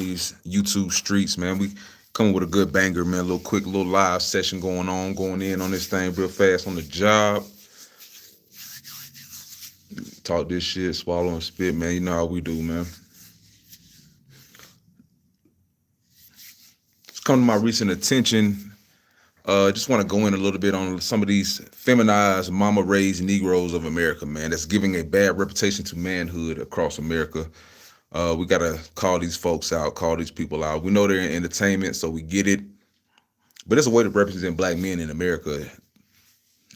in these YouTube streets, man. We coming with a good banger, man. A little quick, little live session going in on this thing real fast on the job. Talk this shit, swallow and spit, man. You know how we do, man. It's come to my recent attention. Just want to go in a little bit on some of these feminized, mama-raised Negroes of America, man. That's giving a bad reputation to manhood across America. We got to call these folks out, call these people out. We know they're in entertainment, so we get it. But it's a way to represent black men in America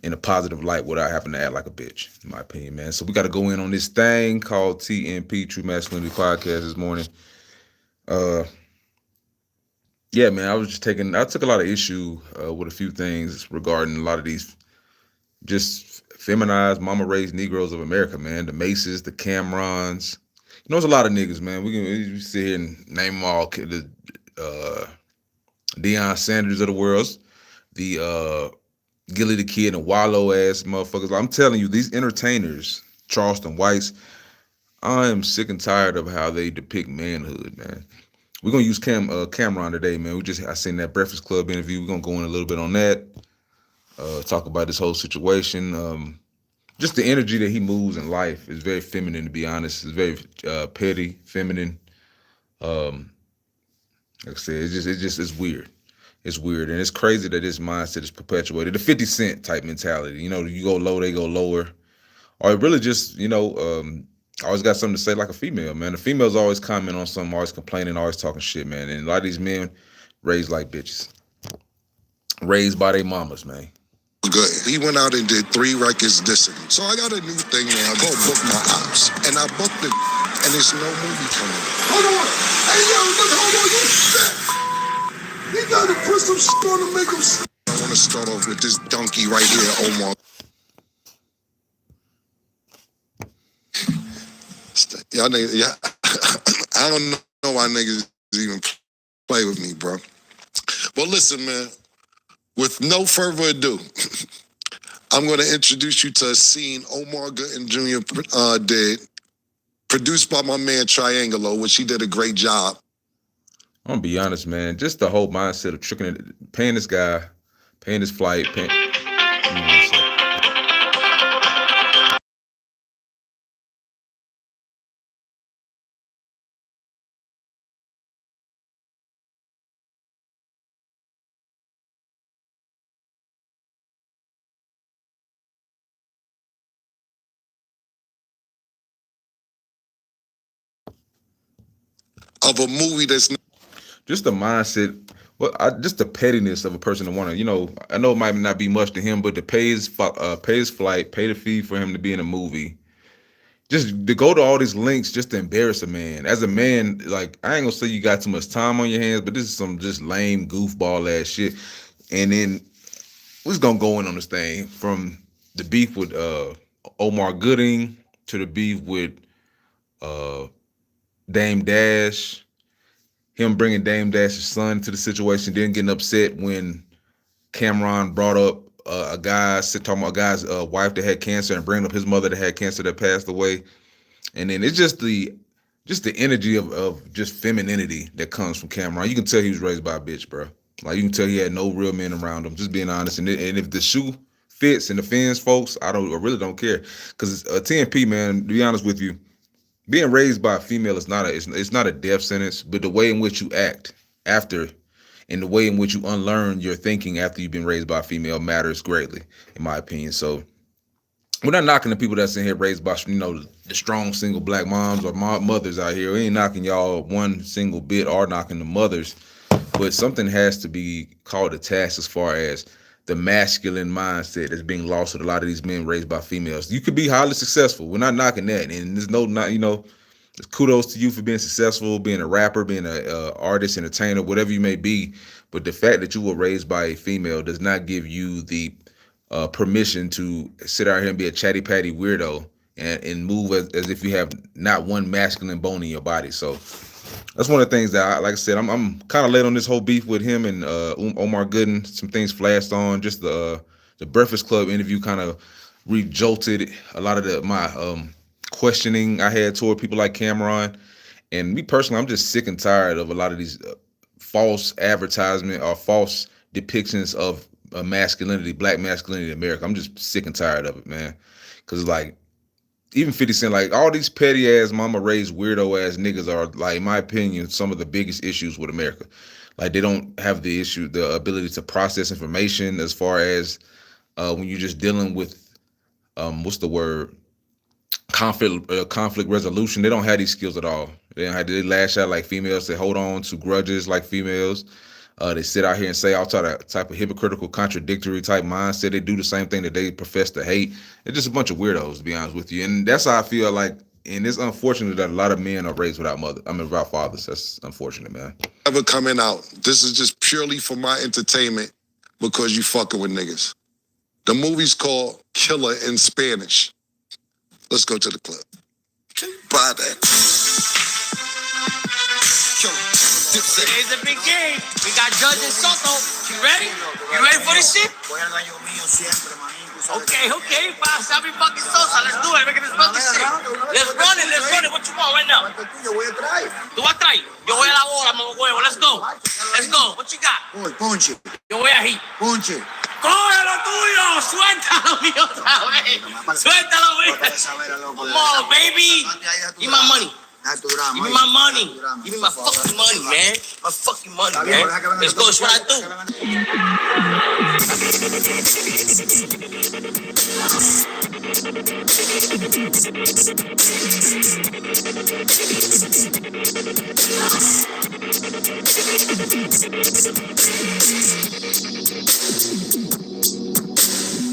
in a positive light without having to act like a bitch, in my opinion, man. So we got to go in on this thing called TMP, True Masculinity Podcast this morning. Yeah, man, I took a lot of issue with a few things regarding a lot of these just feminized, mama-raised Negroes of America, man. The Maces, the Camrons. You know, there's a lot of niggas, man. We sit here and name them all. The Deion Sanders of the world, the Gilly the Kid and Wallow ass motherfuckers. I'm telling you, these entertainers, Charleston Whites, I am sick and tired of how they depict manhood, man. We're gonna use Camron today, man. I seen that Breakfast Club interview. We're gonna go in a little bit on that. Talk about this whole situation. Just the energy that he moves in life is very feminine, to be honest. It's very petty, feminine. Like I said, it's weird. It's weird, and it's crazy that this mindset is perpetuated. The 50 Cent type mentality. You know, you go low, they go lower. Or it really just, I always got something to say like a female, man. The females always comment on something, always complaining, always talking shit, man. And a lot of these men raised like bitches. Raised by their mamas, man. Good. He went out and did 3 records dissing. So I got a new thing now. Go book my ops. And I booked it. And there's no movie coming. Hold on. Hey, yo, look, hold on. You shit. You gotta put some shit on to make him shit. I want to start off with this donkey right here, Omar. Y'all niggas, yeah. I don't know why niggas even play with me, bro. But listen, man. With no further ado, I'm going to introduce you to a scene Omar Gooden Jr. Did, produced by my man Triangelo, which he did a great job. I'm gonna be honest, man. Just the whole mindset of paying this guy, paying his flight, Of a movie that's just the mindset. Well, just the pettiness of a person to want to, I know it might not be much to him, but to pay his flight, pay the fee for him to be in a movie, just to go to all these links just to embarrass a man. As a man, like, I ain't gonna say you got too much time on your hands, but this is some just lame goofball ass shit. And then we're just gonna go in on this thing from the beef with Omar Gooding to the beef with Dame Dash, him bringing Dame Dash's son to the situation, then getting upset when Camron brought up a guy, talking about a guy's wife that had cancer and bringing up his mother that had cancer that passed away. And then it's just the energy of just femininity that comes from Camron. You can tell he was raised by a bitch, bro. Like, you can tell he had no real men around him, just being honest. And if the shoe fits and offends folks, I really don't care. Because TNP, man, to be honest with you, being raised by a female is it's not a death sentence, but the way in which you act after and the way in which you unlearn your thinking after you've been raised by a female matters greatly, in my opinion. So we're not knocking the people that's in here raised by, the strong single black moms or mothers out here. We ain't knocking y'all one single bit or knocking the mothers, but something has to be called a task as far as the masculine mindset that's being lost with a lot of these men raised by females. You could be highly successful. We're not knocking that. And there's kudos to you for being successful, being a rapper, being an artist, entertainer, whatever you may be. But the fact that you were raised by a female does not give you the permission to sit out here and be a chatty patty weirdo and move as if you have not one masculine bone in your body. So that's one of the things that, like I said, I'm kind of late on this whole beef with him and Omar Gooden. Some things flashed on. Just the Breakfast Club interview kind of re-jolted a lot of my questioning I had toward people like Camron. And me personally, I'm just sick and tired of a lot of these false advertisement or false depictions of masculinity, black masculinity in America. I'm just sick and tired of it, man. Because like even 50 Cent, like all these petty ass mama raised weirdo ass niggas are, like, in my opinion, some of the biggest issues with America. Like they don't have the ability to process information as far as when you're just dealing with what's the word, conflict resolution. They don't have these skills at all. They lash out like females. They hold on to grudges like females. They sit out here and say all type of hypocritical, contradictory type mindset. They do the same thing that they profess to hate. They're just a bunch of weirdos, to be honest with you. And that's how I feel like. And it's unfortunate that a lot of men are raised without fathers. That's unfortunate, man. Ever coming out. This is just purely for my entertainment because you fucking with niggas. The movie's called Killer in Spanish. Let's go to the clip. Buy that. Today's a big game. We got Judge and Soto. You ready? You ready for this shit? Okay. Pasa mi fucking Sosa. Let's do it. Make this fucking shit. Let's run it. What you want right now? ¿Tú vas a traer? Yo voy a la bola, mamá huevo. Let's go. What you got? Ponche. Yo voy a hit. Ponche. ¡Coge lo tuyo! ¡Suéltalo mío otra vez! ¡Suéltalo mío! Come on, baby! Give me my money. Give me my money. Give me my fucking money, man. My fucking money, man. Let's go. It's what I do.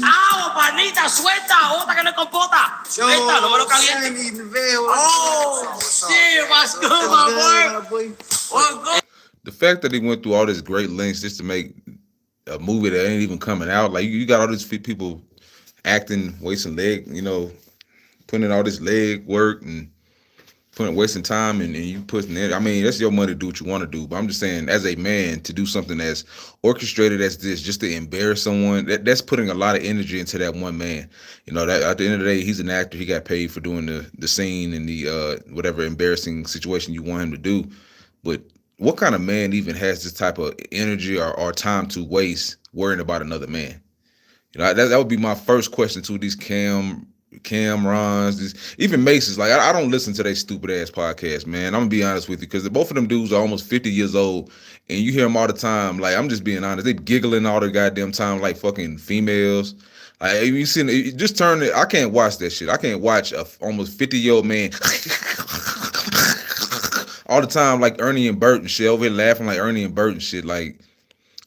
¡Ah, panita! ¡Suelta! ¡Bota que no es compota! ¡Suelta! ¡No me lo calientes! ¡Oh! ¡Sí! ¡Más good, my boy! ¡Oh, good! The fact that he went through all this great lengths just to make a movie that ain't even coming out, like you got all these people acting, wasting putting in all this leg work and wasting time, and you putting it. I mean, that's your money to do what you want to do. But I'm just saying, as a man, to do something as orchestrated as this, just to embarrass someone, that's putting a lot of energy into that one man. That at the end of the day, he's an actor. He got paid for doing the scene and the whatever embarrassing situation you want him to do. But what kind of man even has this type of energy or time to waste worrying about another man? That would be my first question to these Camrons, even Maces. Like I don't listen to their stupid ass podcast, man. I'm gonna be honest with you, because both of them dudes are almost 50 years old, and you hear them all the time. Like, I'm just being honest, they giggling all the goddamn time like fucking females. Like, you see, just turn it. I can't watch that shit. I can't watch a almost 50-year-old man all the time like Ernie and Bert and shit, over here laughing like Ernie and Bert and shit, like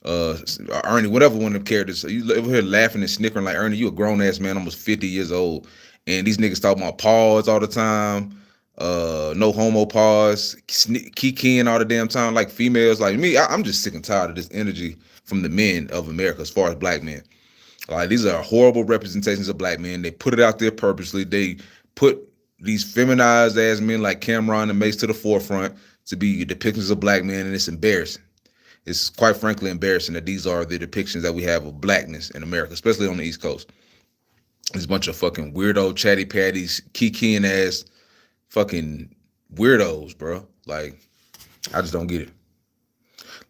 Ernie, whatever one of them characters. You over here laughing and snickering like Ernie. You a grown ass man, almost 50 years old, and these niggas talking about pause all the time, no homo pause, kikiing all the damn time like females. Like me, I'm just sick and tired of this energy from the men of America as far as black men. Like, these are horrible representations of black men. They put it out there purposely. They put these feminized ass men like Camron and Mace to the forefront to be depictions of black men, and it's embarrassing. It's quite frankly embarrassing that these are the depictions that we have of blackness in America, especially on the East Coast. This bunch of fucking weirdo chatty patties, kikiing ass fucking weirdos, bro. Like, I just don't get it.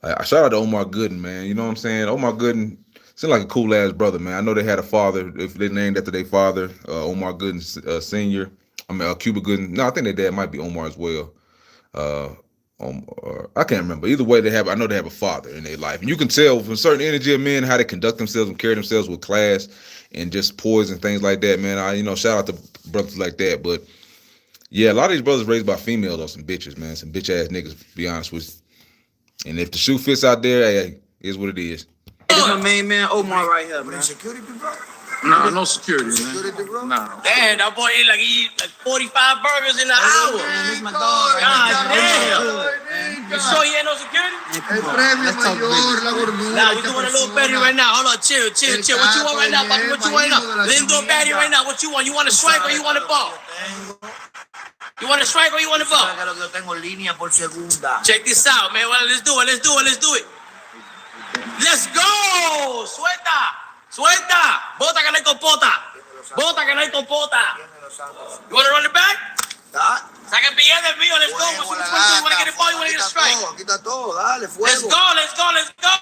Like, shout out to Omar Gooden, man. You know what I'm saying? Omar Gooden seemed like a cool ass brother, man. I know they had a father, if they named after their father, Omar Gooden Senior. I mean, Cuba Gooden. No, I think their dad might be Omar as well. I can't remember. Either way, I know they have a father in their life, and you can tell from certain energy of men how they conduct themselves and carry themselves with class and just poise and things like that, man. Shout out to brothers like that. But yeah, a lot of these brothers raised by females are some bitches, man. Some bitch ass niggas, to be honest with you. And if the shoe fits out there, hey, is what it is. This is my main man, Omar, right here, man. Security, bro? No security, man. Security, bro? Nah. Damn, that boy ate like 45 burgers in an hour. Man, this is my dog. God damn. damn. You sure he ain't no security? El premio mayor, la gordura. Nah, we doing a little petty right now. Hold on, chill. What you want right now, papi? What you want right now? Let's do a petty right now. What you want? You want to strike or you want to ball? You want to strike or you want to ball? Check this out, man. Well, let's do it. Let's go. Suelta. Bota que no hay compota. You want to run it back? Saca el billete mío, let's go. What's the point? You wanna get a ball, you wanna get a strike? Aquí está todo, dale, fuego. Let's go, let's go, let's go.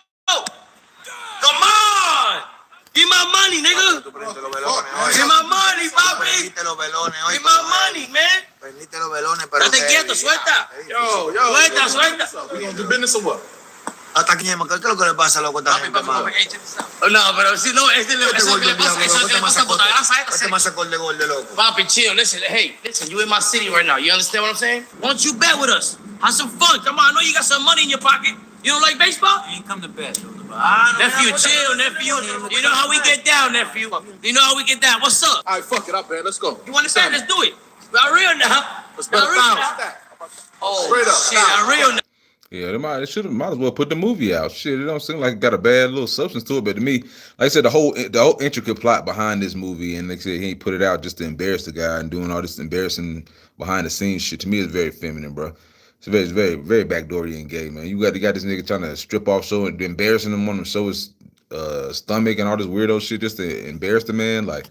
Come on. Give my money, nigga. Give my money, papi. Prendiste los velones hoy. Give my money, man. Prendiste los velones, pero... Date quieto, suelta. Suelta. We gonna do business or what? Hasta aquí, ¿qué es lo que le pasa, loco, a esta gente, mano? No, pero si no, eso es lo que le pasa, eso es lo que le pasa a Botagrasa. Este más acorde gordo, loco. Papi, chill. Listen, you in my city right now. You understand what I'm saying? Why don't you bet with us? Have some fun. Come on, I know you got some money in your pocket. You don't like baseball? You ain't come to bet. Nephew, chill, nephew. You know how we get down, nephew. You know how we get down. What's up? All right, fuck it up, man. Let's go. You understand? Let's do it. Not real now. Let's bet Not real $1,000. now. Oh, Straight up. shit, not real now. Yeah, they might as well put the movie out. Shit, it don't seem like it got a bad little substance to it. But to me, like I said, the whole intricate plot behind this movie, and they said he ain't put it out just to embarrass the guy and doing all this embarrassing behind the scenes shit. To me, it's very feminine, bro. It's very, very backdoor and gay, man. You got this nigga trying to strip off show and embarrassing him on him, show his stomach and all this weirdo shit just to embarrass the man. Like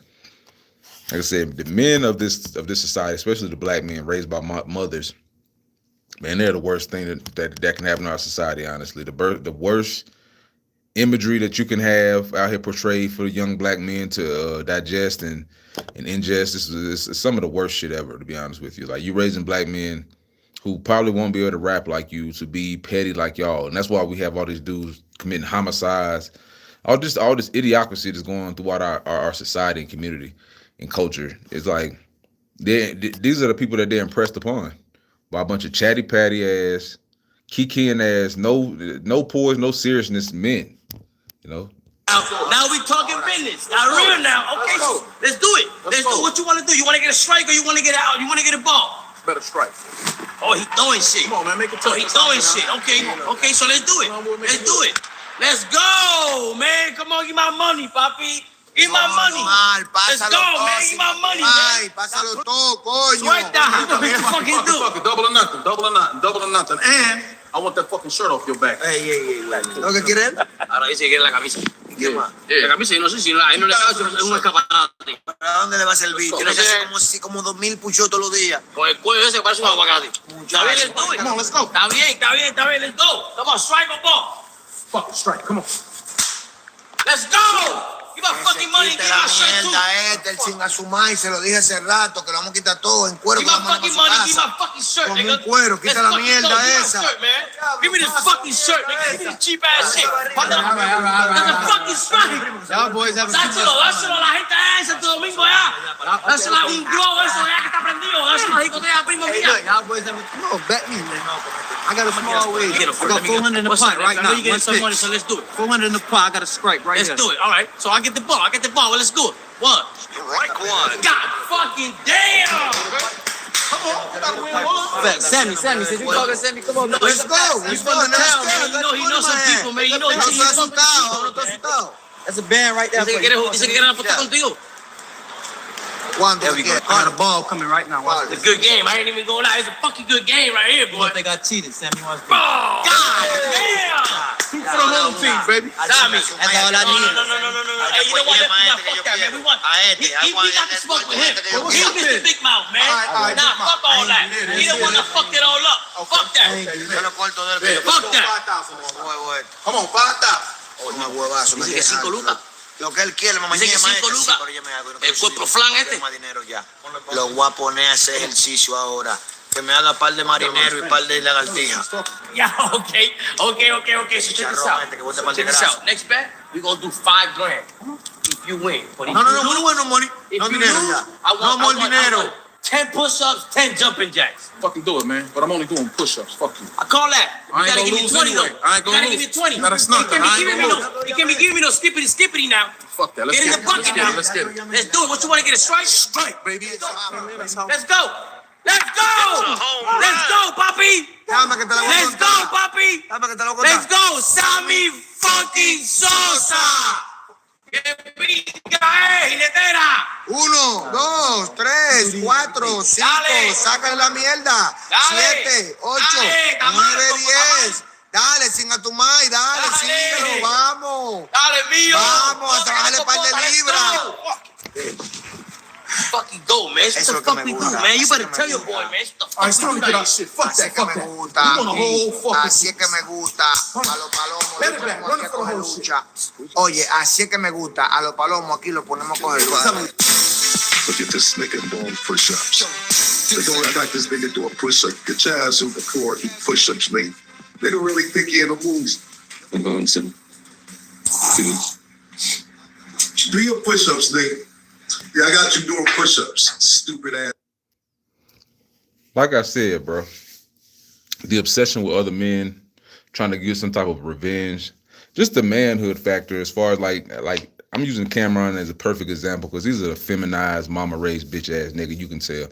I said, the men of this society, especially the black men raised by mothers, man, they're the worst thing that can happen in our society. Honestly, the worst imagery that you can have out here portrayed for the young black men to digest and ingest. This is some of the worst shit ever, to be honest with you. Like, you raising black men who probably won't be able to rap like you, to be petty like y'all, and that's why we have all these dudes committing homicides, all this idiocracy that's going on throughout our society and community and culture. It's like these are the people that they're impressed upon by a bunch of chatty patty ass, kikiing ass, no poise, no seriousness men, you know. Now we talking business. Not real now. Okay, so let's do it. Let's do what you want to do. You want to get a strike or you want to get out? You want to get a ball? Better strike. Oh, he throwing shit. Come on, man, make it So tough. he throwing shit. Okay, so let's do it. Let's do it. Let's go, man. Come on, give my money, papi. Give my money. Let's go, man. Give my money, man. Pásalo todo, coño. Suelta. What the fucking do? Fuck it, double or nothing. And I want that fucking shirt off your back. Ey. ¿Lo que quiere él? Ahora dice que quiere la camisa. ¿Y qué más? La camisa, yo no sé si ahí no le cabe, es un escaparate. ¿Para dónde le va a servir? Tiene que hacer como 2,000 puchos todos los días. Con el cuello ese que parece un aguacate. Está bien, let's do it. Come on, let's go. Está bien, let's go. Come on, strike or ball. Fucking strike, come on. Let's go. Give my fucking money, give my shirt too. El sin asumar, y se lo dije hace rato, que lo vamos a quitar todo en cuero. Give my fucking money, give my fucking shirt, Con nigga. un cuero, quita la mierda esa. Give me this fucking shirt, nigga. Give me this cheap ass shit. That's a fucking strike. Y'all boys have Dáselo a la gente de Santo Domingo allá. Dáselo a un globo eso allá que está prendido. Dáselo a la discoteca primo mía. Y'all boys have no, bet me. I got a small wage. I got 400 in the pot right now. I know you getting some money, so let's do it. 400 in the pot. I got a strike right here. Let's do it. All right. So I get the ball. Well, let's do it. One. Strike one. God fucking damn. Sammy, since you talking to Sammy, come on. Let's go. He's from the town, man. You know some people, man. You know No estoy he's from asustado, no estoy asustado. That's a band right there. Dice que quiere apostar contigo. ¿Cuándo? There we go. I got a ball coming right now. Watch It's a this. good game. I ain't even gonna lie. It's a fucking good game right here, boy. What if they got cheated? Sammy wants to. Oh, God damn. Two for the home team, baby. Tommy. That's all I need. No. Hey, you know what? Fuck that, man. We want. We got to smoke with him. He Mr. Big Mouth, man. All right, Nah, fuck all that. He the one that fucked it all up. Fuck that. Yo lo corto del pelo. Fuck that. 5,000. Come on, 5,000. Una huevazo. me Dice que deja 5 lucas. Lo que él quiere, mamá. Dice que mañana, 5 lucas. sí, pero yo me hago, no El quiero cuerpo subir, flan no este. tengo más dinero ya. Lo voy a poner a hacer ejercicio ahora. Que me haga par de marinero y par de lagartijas. Yeah, okay. So check this out. Next bet, we gonna do $5,000 if you win. But if No, you muy lose, bueno, money. if No you dinero lose, ya. I No want more dinero. 10 push-ups, 10 jumping jacks. Fucking do it, man. But I'm only doing push-ups. Fuck you. I call that. You I ain't gotta gonna give me lose 20 anyway. though. I ain't You gonna gotta give me lose. 20. No, that's nothing. I ain't gonna lose. You can't be giving me no skippity now. Fuck that. Let's Get in get the it. bucket now. Let's get it. Let's do it. What you want to get a strike? Strike, baby. Let's go. Let's go. Let's go, papi. Déjame que te la voy a Let's go, contar. papi. Déjame que te la voy a Let's contar. go, Sammy fucking Sosa. Que pica, jinetera. 1, 2, 3, 4, 5. Dale. Sácale la mierda. Dale. 7, 8, Dale, 9, tamaño, 10. Dale, sin atumar y dale, Dale. síguelo, vamos. Dale, mío. Vamos a trabajarle Let's par de go. libras. fuck you go, man? What the fuck we do, man? You better tell your boy, man. What the fuck It's time to get our shit. Fuck Así that, que fuck me that. gusta. You want a whole fucking Así es que me gusta. A los palomos Let lo it back. ponemos Run aquí it a for the coger whole shit. lucha. Oye, así es que me gusta. A los palomos aquí lo ponemos a coger lucha. Look at this nigga doing push-ups. They don't act like this nigga doing push-ups. Get your ass on the floor, do push-ups, nigga. They don't really think you're in the moves. I'm going to do your push-ups, nigga. Yeah, I got you doing push-ups, stupid ass. Like I said, bro, the obsession with other men, trying to get some type of revenge, just the manhood factor. As far as like I'm using Camron as a perfect example because he's a feminized, mama raised bitch ass nigga. You can tell.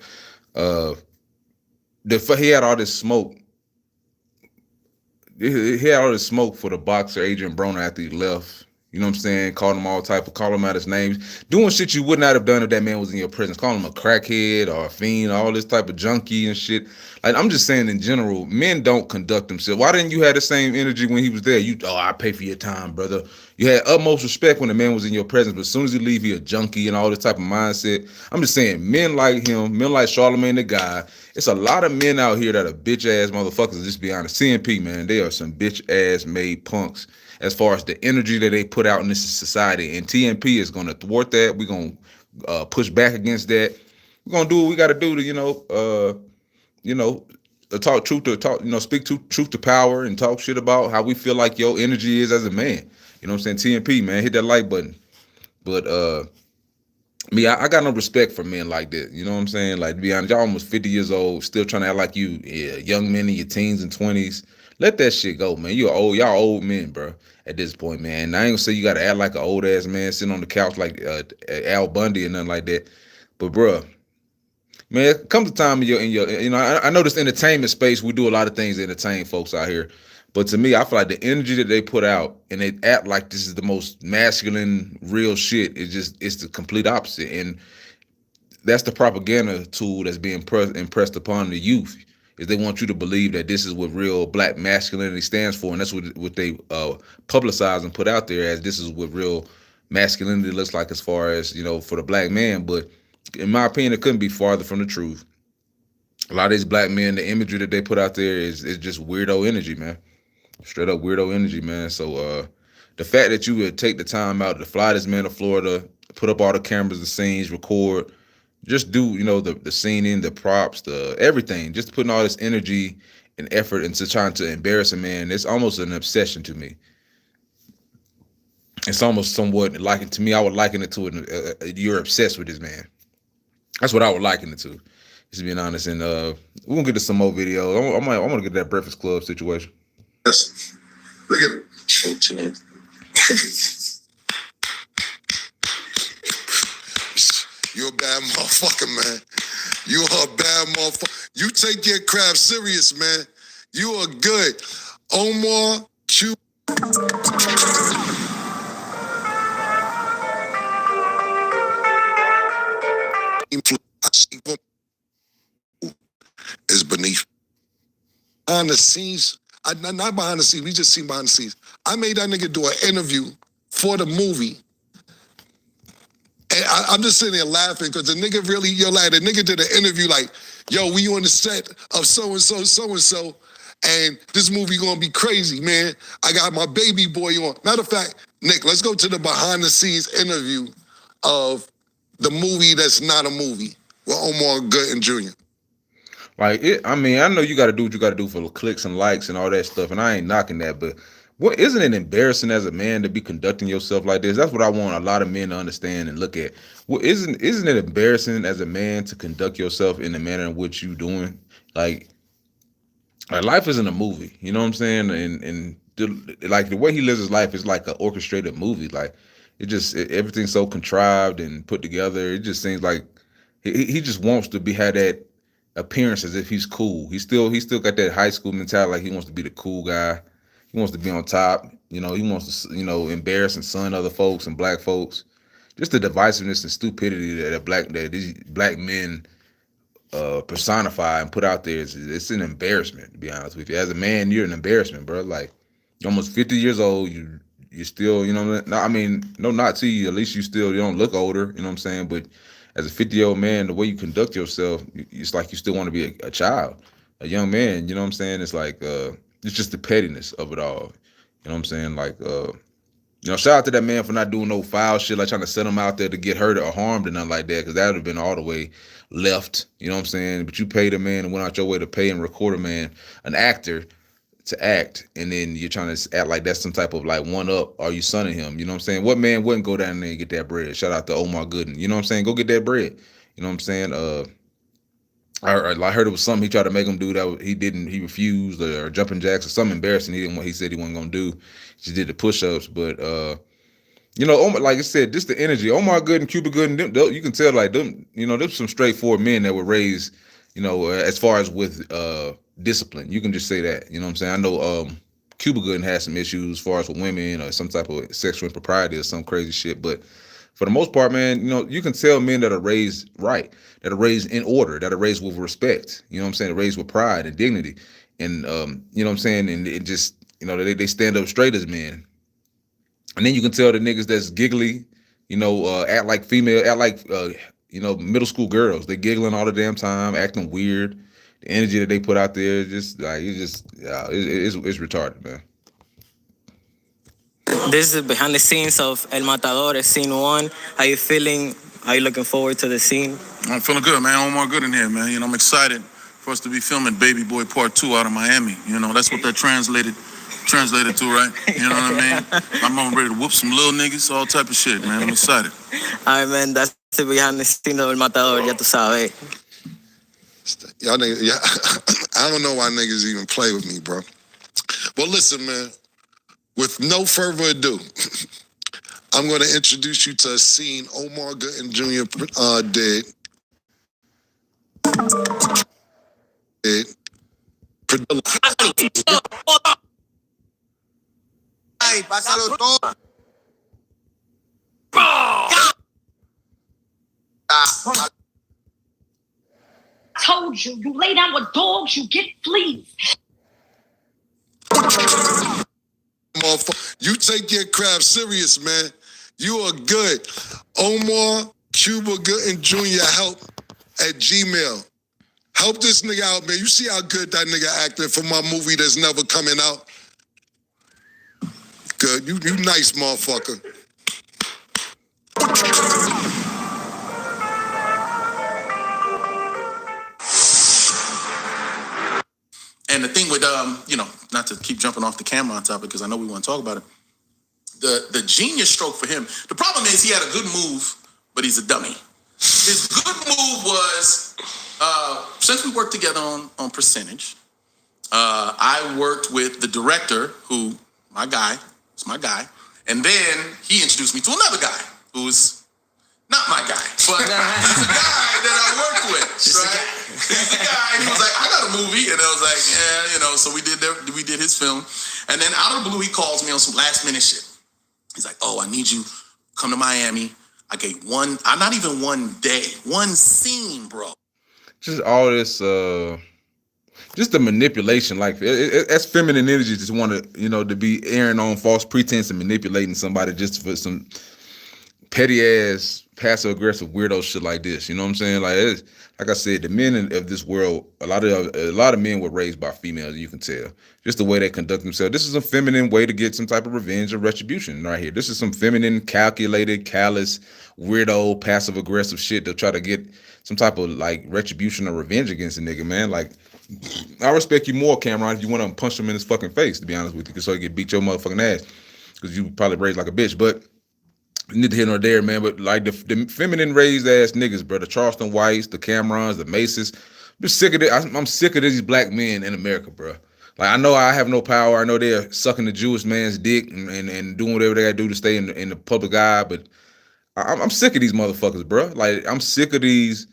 He had all this smoke. He had all this smoke for the boxer Adrian Broner after he left. You know what I'm saying? Calling him calling him out his names, doing shit you would not have done if that man was in your presence. Calling him a crackhead or a fiend, all this type of junkie and shit. Like, I'm just saying in general, men don't conduct themselves. Why didn't you have the same energy when he was there? I pay for your time, brother. You had utmost respect when the man was in your presence, but as soon as he leave, he a junkie and all this type of mindset. I'm just saying, men like him, men like Charlemagne the Guy, it's a lot of men out here that are bitch ass motherfuckers. Just be honest, CMP, man, they are some bitch ass made punks as far as the energy that they put out in this society. And TMP is going to thwart that. We're going to push back against that. We're going to do what we got to do to, talk truth to talk, speak to truth to power and talk shit about how we feel like your energy is as a man. You know what I'm saying? TMP, man, hit that like button. But I got no respect for men like that. You know what I'm saying? Like, to be honest, y'all almost 50 years old, still trying to act like you young men in your teens and 20s. Let that shit go, man. Y'all old men, bro, at this point, man. And I ain't gonna say you gotta act like an old ass man sitting on the couch like Al Bundy or nothing like that. But bro, man, come the time in your I know this entertainment space, we do a lot of things to entertain folks out here. But to me, I feel like the energy that they put out and they act like this is the most masculine, real shit, it's the complete opposite. And that's the propaganda tool that's being impressed upon the youth. Is they want you to believe that this is what real black masculinity stands for, and that's what they publicize and put out there as this is what real masculinity looks like as far as, for the black man. But in my opinion, it couldn't be farther from the truth. A lot of these black men, the imagery that they put out there is just weirdo energy, man. Straight up weirdo energy, man. So the fact that you would take the time out to fly this man to Florida, put up all the cameras, the scenes, record, just do, the scening, the props, the everything, just putting all this energy and effort into trying to embarrass a man, it's almost an obsession to me. It's almost somewhat like, to me, I would liken it to you're obsessed with this man. That's what I would liken it to, just being honest. And we're going to get to some more videos. I'm going to get that Breakfast Club situation. Yes. Look at it. You're a bad motherfucker, man. You are a bad motherfucker. You take your crap serious, man. You are good. Omar Q. Is beneath. Behind the scenes, not behind the scenes, we just seen behind the scenes. I made that nigga do an interview for the movie. And I'm just sitting there laughing because the nigga really, the nigga did an interview like, yo, we on the set of so-and-so, so-and-so, and this movie gonna be crazy, man. I got my baby boy on. Matter of fact, Nick, let's go to the behind-the-scenes interview of the movie that's not a movie with Omar Gooding Jr. Like, I know you got to do what you got to do for clicks and likes and all that stuff, and I ain't knocking that, but isn't it embarrassing as a man to be conducting yourself like this? That's what I want a lot of men to understand and look at. Isn't it embarrassing as a man to conduct yourself in the manner in which you doing? Like life isn't a movie, you know what I'm saying? And the way he lives his life is like an orchestrated movie. Like everything's so contrived and put together. It just seems like he just wants to have that appearance as if he's cool. He still got that high school mentality. Like he wants to be the cool guy. He wants to be on top. He wants to, embarrass and son other folks and black folks. Just the divisiveness and stupidity that these black men personify and put out there. It's an embarrassment, to be honest with you. As a man, you're an embarrassment, bro. Like, you're almost 50 years old. You still, no, not to you. At least you don't look older. You know what I'm saying? But as a 50-year-old man, the way you conduct yourself, it's like you still want to be a child, a young man. You know what I'm saying? It's like it's just the pettiness of it all. You know what I'm saying? Like shout out to that man for not doing no foul shit, like trying to set him out there to get hurt or harmed or nothing like that, because that would have been all the way left. You know what I'm saying? But you paid a man and went out your way to pay and record a man, an actor, to act, and then you're trying to act like that's some type of like one up. Are you sonning him? You know what I'm saying? What man wouldn't go down there and get that bread? Shout out to Omar Gooden. You know what I'm saying? Go get that bread. You know what I'm saying? I heard it was something he tried to make him do that he didn't. He refused, or jumping jacks or something embarrassing. He said he wasn't gonna do. He just did the push-ups, but Omar, like I said, just the energy. Omar Gooden, Cuba Gooden, you can tell like them. There's some straightforward men that were raised. As far as with discipline, you can just say that. You know what I'm saying? I know Cuba Gooden has some issues as far as with women or some type of sexual impropriety or some crazy shit. But for the most part, man, you can tell men that are raised right, that are raised in order, that are raised with respect. You know what I'm saying? Raised with pride and dignity. And you know what I'm saying? And it just, they stand up straight as men. And then you can tell the niggas that's giggly, act like middle school girls. They giggling all the damn time, acting weird. The energy that they put out there, it's retarded, man. This is behind the scenes of El Matador, scene 1. How you feeling? How you looking forward to the scene? I'm feeling good, man. Omar Good in here, man. I'm excited for us to be filming Baby Boy Part 2 out of Miami. That's what that translated to, right? You know what I mean? I'm ready to whoop some little niggas, all type of shit, man. I'm excited. All right, man. That's the behind the scenes of El Matador. Ya tú sabes. Y'all niggas, I don't know why niggas even play with me, bro. Well, listen, man. With no further ado, I'm going to introduce you to a scene Omar Gooden Jr. did. Ay, pásalo todo. Told you, you lay down with dogs, you get fleas. You take your crap serious, man. You are good. Omar Cuba Gooden Jr. help at Gmail. Help this nigga out, man. You see how good that nigga acting for my movie that's never coming out? Good. You nice, motherfucker. And the thing with, not to keep jumping off the Camron topic, because I know we want to talk about it. The genius stroke for him, the problem is he had a good move, but he's a dummy. His good move was, since we worked together on Percentage, I worked with the director, who, my guy, and then he introduced me to another guy, who's not my guy, but he's a guy that I worked with, right? He's a guy, and he was like, I got a movie, and I was like, yeah, so we did his film, and then out of the blue, he calls me on some last minute shit. He's like, oh, I need you, come to Miami. I gave not even one day, one scene, bro. Just all this, just the manipulation, like that's feminine energy. Just want to, to be airing on false pretense and manipulating somebody just for some petty ass, passive aggressive weirdo shit like this. You know what I'm saying? Like I said, the men of this world, a lot of men were raised by females. You can tell just the way they conduct themselves. This is a feminine way to get some type of revenge or retribution right here. This is some feminine, calculated, callous, weirdo, passive aggressive shit to try to get some type of like retribution or revenge against a nigga, man. Like, I respect you more, Camron, if you want to punch him in his fucking face, to be honest with you, so he can beat your motherfucking ass, because you probably raised like a bitch. But neither here nor there, man. But like the feminine raised ass niggas, bro, the Charleston Whites, the Camrons, the Maces, I'm sick of it. I'm sick of these black men in America, bro. Like, I know I have no power. I know they're sucking the Jewish man's dick and doing whatever they gotta do to stay in the public eye. But I'm sick of these motherfuckers, bro. Like, I'm sick of these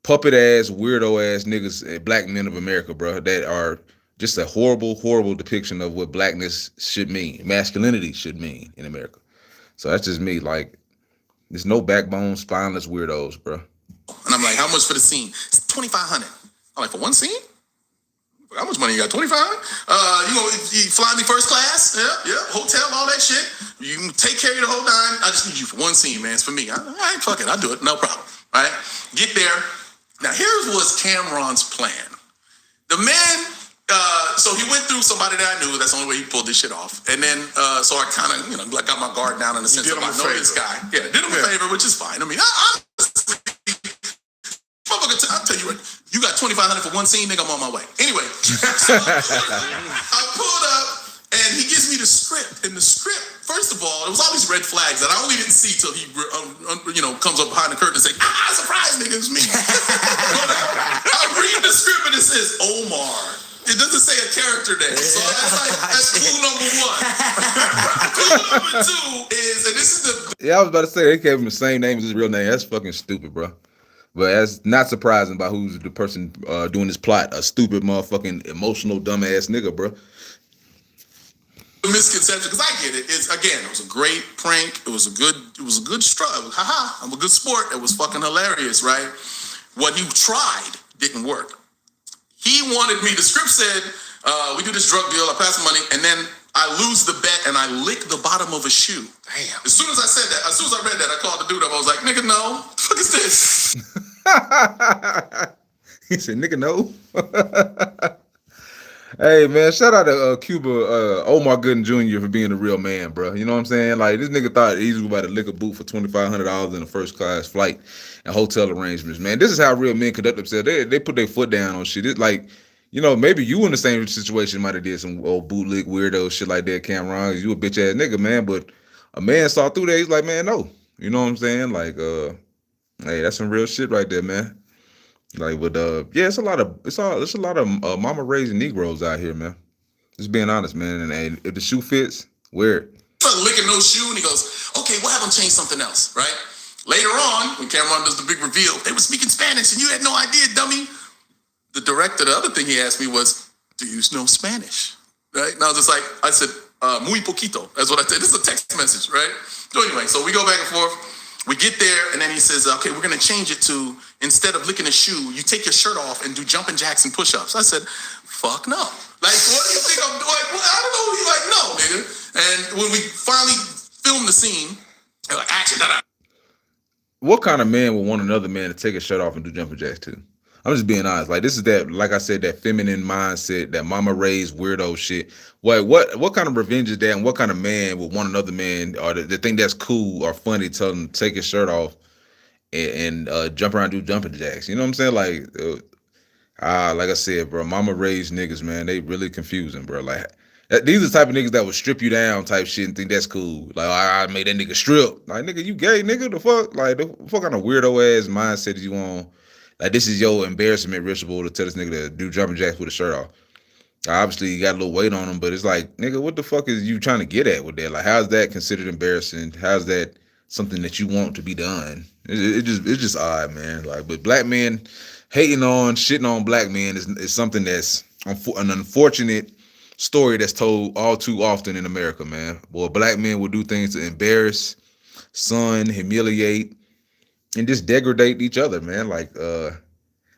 puppet ass, weirdo ass niggas, black men of America, bro, that are just a horrible, horrible depiction of what blackness should mean, masculinity should mean in America. So that's just me. Like, there's no backbone, spineless weirdos, bro. And I'm like, how much for the scene? It's $2,500. I'm like, for one scene? How much money you got? $2,500? You fly me first class? Yeah, hotel, all that shit. You can take care of the whole nine. I just need you for one scene, man. It's for me. All right, fuck it, I'll do it. No problem. right? Get there. Now, here's what's Camron's plan. The man, so he went through somebody that I knew. That's the only way he pulled this shit off. And then, so I kind of, like got my guard down in the sense of I know this guy. Yeah, did him a favor, which is fine. I mean, I'll tell you what, you got $2,500 for one scene, nigga, I'm on my way. Anyway, so I pulled up and he gives me the script. And the script, first of all, there was all these red flags that I only didn't see till he, comes up behind the curtain and say, surprise, nigga, it's me. I read the script and it says Omar. It doesn't say a character there. So that's clue number one. Clue number two is, and this is the... Yeah, I was about to say, they gave him the same name as his real name. That's fucking stupid, bro. But that's not surprising by who's the person doing this plot. A stupid motherfucking emotional dumbass nigga, bro. The misconception, because I get it. It was a great prank. It was a good struggle. Haha, I'm a good sport. It was fucking hilarious, right? What he tried didn't work. He wanted me, the script said, we do this drug deal, I pass the money, and then I lose the bet and I lick the bottom of a shoe. Damn. As soon as I said that, as soon as I read that, I called the dude up. I was like, nigga, no. What the fuck is this? He said, nigga, no. Hey, man, shout out to Cuba, Omar Gooden Jr. for being a real man, bro. You know what I'm saying? Like, this nigga thought he was about to lick a boot for $2,500 in a first-class flight and hotel arrangements, man. This is how real men conduct themselves. They put their foot down on shit. It's like, maybe you in the same situation might have did some old bootleg weirdo shit like that, Camron. You a bitch-ass nigga, man, but a man saw through that. He's like, man, no. You know what I'm saying? Like, hey, that's some real shit right there, man. Like, but yeah, it's a lot of mama raising Negroes out here, man. Just being honest, man. And if the shoe fits, wear it. Started licking no shoe, and he goes, okay, we'll have him change something else, right? Later on, when Camron does the big reveal, they were speaking Spanish, and you had no idea, dummy. The director, the other thing he asked me was, do you know Spanish? Right? And I was just like, I said, muy poquito. That's what I said. This is a text message, right? So anyway, so we go back and forth. We get there, and then he says, okay, we're going to change it to, instead of licking a shoe, you take your shirt off and do jumping jacks and push-ups. I said, fuck no. Like, what do you think I'm doing? Like, I don't know. He's like, no, nigga. And when we finally filmed the scene, they're like, action, da-da. What kind of man would want another man to take his shirt off and do jumping jacks too? I'm just being honest. Like, this is that, like I said, that feminine mindset, that mama raised weirdo shit. What kind of revenge is that? And what kind of man would want another man or the think that's cool or funny, tell him to take his shirt off and jump around and do jumping jacks? You know what I'm saying? Like I said, bro, mama raised niggas, man. They really confusing, bro. Like, these are the type of niggas that would strip you down type shit and think that's cool. Like, I made that nigga strip. Like, nigga, you gay, nigga? The fuck? Like, the fuck kind of weirdo ass mindset is you on? Like, this is your embarrassment ritual to tell this nigga to do jumping jacks with a shirt off. Obviously, you got a little weight on him, but it's like, nigga, what the fuck is you trying to get at with that? Like, how's that considered embarrassing? How's that something that you want to be done? It's just odd, man. Like, but black men hating on, shitting on black men is something that's an unfortunate story that's told all too often in America, man. Boy, black men will do things to embarrass, humiliate, and just degrade each other, man. Like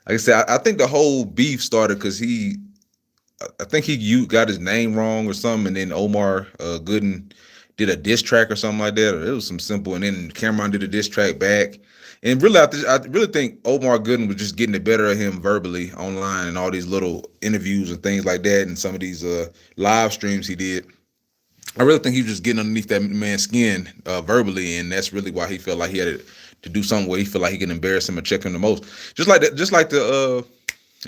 I said, I think the whole beef started because I think he got his name wrong or something, and then Omar Gooden did a diss track or something like that, or it was some simple, and then Camron did a diss track back. And really, I really think Omar Gooden was just getting the better of him verbally online and all these little interviews and things like that, and some of these live streams he did. I really think he was just getting underneath that man's skin verbally, and that's really why he felt like he had to do something where he felt like he can embarrass him and check him the most. Just like the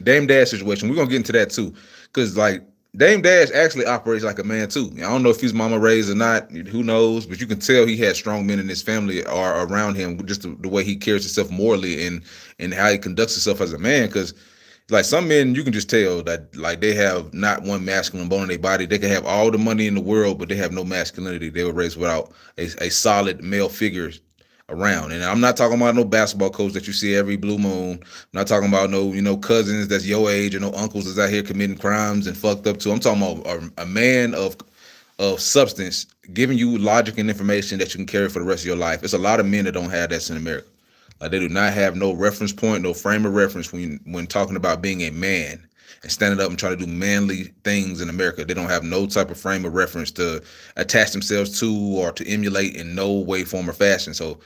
Dame Dash situation. We're gonna get into that too, because like Dame Dash actually operates like a man too. I don't know if he's mama raised or not, who knows, but you can tell he had strong men in his family or around him, just the way he carries himself morally and how he conducts himself as a man. Because like some men, you can just tell that like they have not one masculine bone in their body. They can have all the money in the world, but they have no masculinity. They were raised without a solid male figure around. And I'm not talking about no basketball coach that you see every blue moon. I'm not talking about no cousins that's your age or no uncles that's out here committing crimes and fucked up too. I'm talking about a man of substance giving you logic and information that you can carry for the rest of your life. It's a lot of men that don't have that in America. Like, they do not have no reference point, no frame of reference when talking about being a man and standing up and trying to do manly things in America. They don't have no type of frame of reference to attach themselves to or to emulate in no way, form, or fashion. So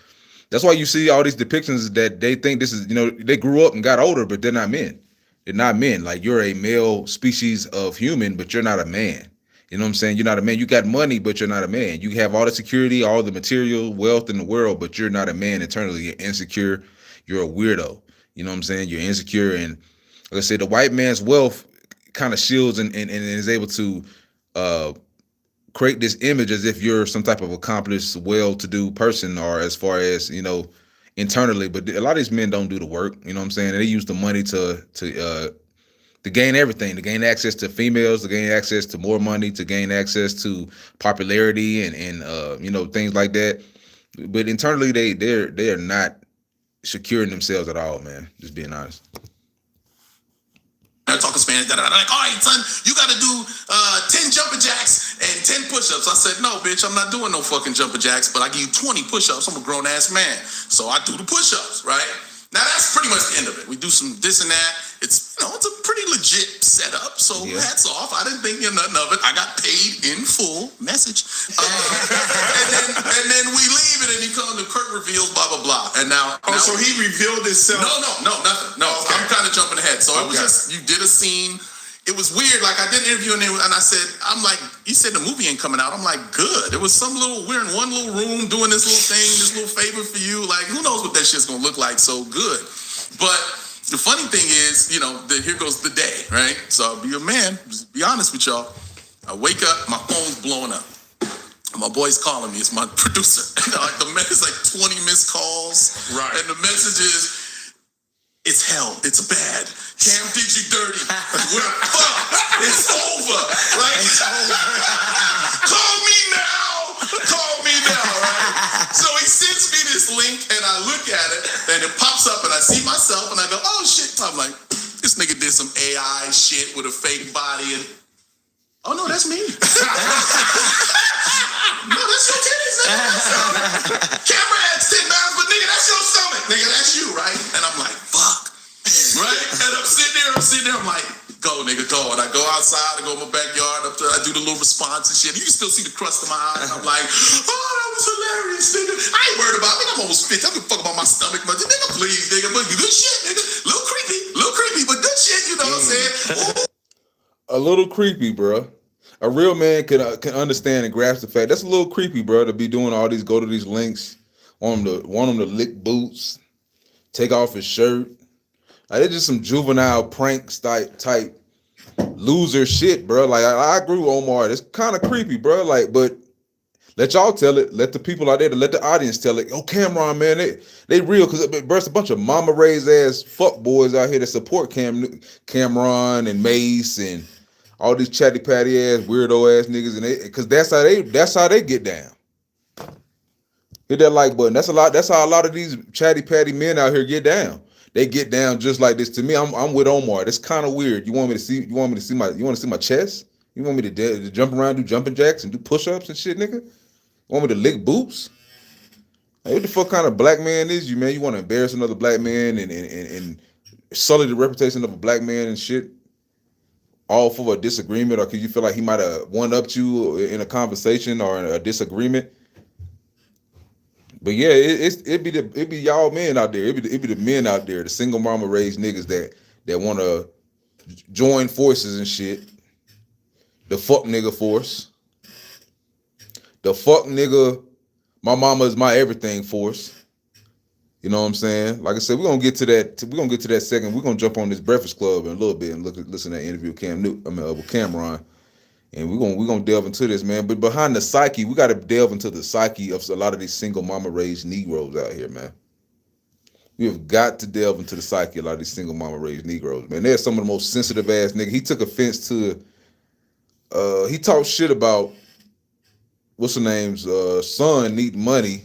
That's why you see all these depictions that they think this is, they grew up and got older, but they're not men. They're not men. Like, you're a male species of human, but you're not a man. You know what I'm saying? You're not a man. You got money, but you're not a man. You have all the security, all the material wealth in the world, but you're not a man internally. You're insecure. You're a weirdo. You know what I'm saying? You're insecure. And like I said, the white man's wealth kind of shields and is able to create this image as if you're some type of accomplished, well-to-do person, or as far as, internally. But a lot of these men don't do the work. You know what I'm saying? They use the money to gain everything, to gain access to females, to gain access to more money, to gain access to popularity and things like that. But internally, they are not securing themselves at all, man. Just being honest. I'm talking Spanish. Like, all right, son, you got to do 10 jumping jacks and 10 push-ups. I said, no, bitch, I'm not doing no fucking jumping jacks, but I give you 20 push-ups. I'm a grown-ass man. So I do the push-ups, right? Now, that's pretty much the end of it. We do some this and that. It's a pretty legit setup. So hats off. I didn't think nothing of it. I got paid in full. Message. and then we leave it, and he comes to Kurt reveals, blah, blah, blah. And now, so he revealed himself? No, nothing. No, okay. I'm kind of jumping ahead. So it was just, you did a scene. It was weird. Like, I did an interview, and I said, I'm like, you said the movie ain't coming out. I'm like, good. It was we're in one little room doing this little thing, this little favor for you. Like, who knows what that shit's gonna look like? So good. But the funny thing is, here goes the day, right? So I'll be a man, just be honest with y'all. I wake up, my phone's blowing up. My boy's calling me. It's my producer. The message like 20 missed calls. Right. And the message is, it's hell. It's bad. Cam did you dirty. We're fucked. It's over. Like, call me now. Call me now, right? So he sends me this link, and I look at it, and it pops up, and I see myself, and I go, oh, shit. I'm like, this nigga did some AI shit with a fake body, and oh, no, that's me. No, that's your titties, nigga. Camera adds 10 pounds, but nigga, that's your stomach. Nigga, that's you, right? And I'm like, fuck. Right? And I'm sitting there, I'm like, go, nigga, go. And I go outside, I go in my backyard, I do the little response and shit. You can still see the crust in my eyes. I'm like, oh, that was hilarious, nigga. I ain't worried about it. I'm almost 50. I don't give a fuck about my stomach, but nigga, please, nigga. But good shit, nigga. Little creepy, but good shit, you know what I'm saying? A little creepy, bro. A real man can understand and grasp the fact that's a little creepy, bro, to be doing all these, go to these links, want him to lick boots, take off his shirt. Like, it's just some juvenile pranks type loser shit, bro. Like, I agree with Omar. It's kind of creepy, bro. Like, but let y'all tell it. Let the people out there, let the audience tell it. Oh, Camron, man, they real, because there's a bunch of mama raised ass fuck boys out here that support Camron and Mace and all these chatty patty ass weirdo ass niggas, and because that's how they get down. Hit that like button. That's how a lot of these chatty patty men out here get down. They get down just like this. To me, I'm with Omar. That's kind of weird. You want me to see my chest? You want me to jump around, do jumping jacks and do push-ups and shit, nigga? You want me to lick boots? Like, what the fuck kind of black man is you, man? You want to embarrass another black man and sully the reputation of a black man and shit? All for a disagreement, or because you feel like he might have one-upped you in a conversation or in a disagreement. But yeah, it be y'all men out there. It be the men out there, the single mama raised niggas that want to join forces and shit. The fuck nigga force. The fuck nigga, my mama is my everything force. You know what I'm saying? Like I said, we're gonna get to that second. We're gonna jump on this Breakfast Club in a little bit and listen to that interview with Camron. And we're gonna delve into this, man. But behind the psyche, we gotta delve into the psyche of a lot of these single mama raised Negroes out here, man. We have got to delve into the psyche of a lot of these single mama raised Negroes, man. They're some of the most sensitive ass niggas. He took offense to he talked shit about what's her name's son needing money.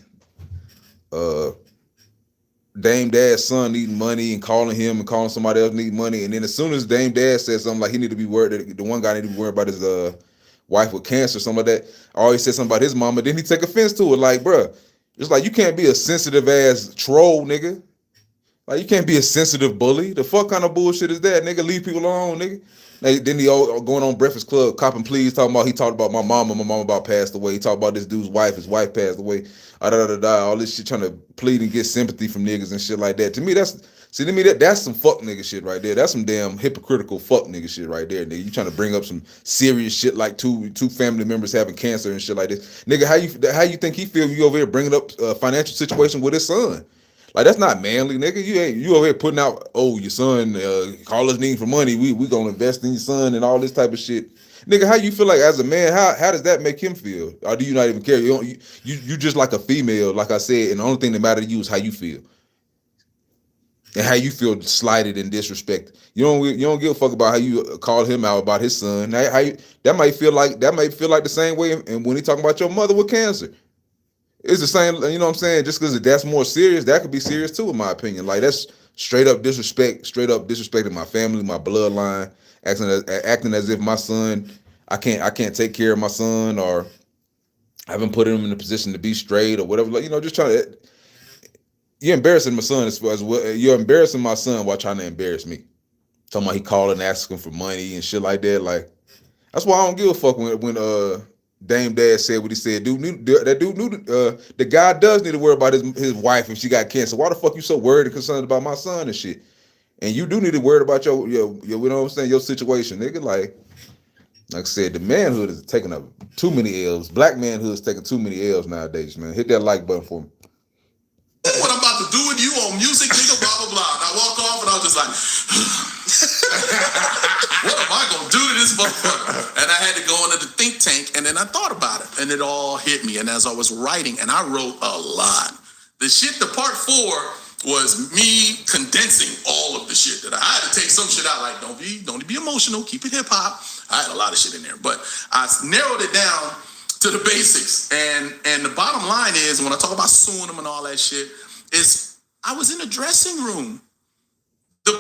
Dame Dad's son needing money and calling him and calling somebody else needing money. And then as soon as Dame Dad said something like he need to be worried, the one guy need to be worried about his wife with cancer or something like that, or he said something about his mama, then he take offense to it. Like, bruh, it's like you can't be a sensitive ass troll, nigga. Like, you can't be a sensitive bully. The fuck kind of bullshit is that, nigga? Leave people alone, nigga. Then he going on Breakfast Club, copping pleas, he talked about my mama about passed away. He talked about this dude's wife, his wife passed away. All this shit, trying to plead and get sympathy from niggas and shit like that. To me, that's some fuck nigga shit right there. That's some damn hypocritical fuck nigga shit right there, nigga. You trying to bring up some serious shit like two family members having cancer and shit like this, nigga. How you think he feel? You over here bringing up a financial situation with his son? Like, that's not manly, nigga. You over here putting out, oh, your son call us needing for money. We gonna invest in your son and all this type of shit, nigga. How you feel like as a man? How does that make him feel? Or do you not even care? You just like a female, like I said, and the only thing that matters to you is how you feel and how you feel slighted and disrespected. You don't give a fuck about how you call him out about his son. That might feel like the same way. And when he talking about your mother with cancer. It's the same, you know what I'm saying? Just because that's more serious, that could be serious too, in my opinion. Like, that's straight up disrespecting my family, my bloodline, acting as if my son, I can't take care of my son, or I haven't put him in a position to be straight or whatever. Like, just trying to. You're embarrassing my son as well. You're embarrassing my son while trying to embarrass me. Talking about he calling, asking for money and shit like that. Like, that's why I don't give a fuck when Dame Dad said what he said. The guy does need to worry about his wife if she got cancer. Why the fuck you so worried and concerned about my son and shit? And you do need to worry about your you know what I'm saying, your situation, nigga. Like I said, the manhood is taking up too many L's. Black manhood is taking too many L's nowadays, man. Hit that like button for me. What I'm about to do with you on music, nigga, blah, blah, blah. And I walked off and I was just like, what am I going to do to this motherfucker? And I had to go into the think tank, and then I thought about it, and it all hit me. And as I was writing, and I wrote a lot. The part 4 was me condensing all of the shit that I had to take some shit out. Like, don't be emotional, keep it hip hop. I had a lot of shit in there, but I narrowed it down to the basics. And the bottom line is, when I talk about suing them and all that shit, is I was in the dressing room. The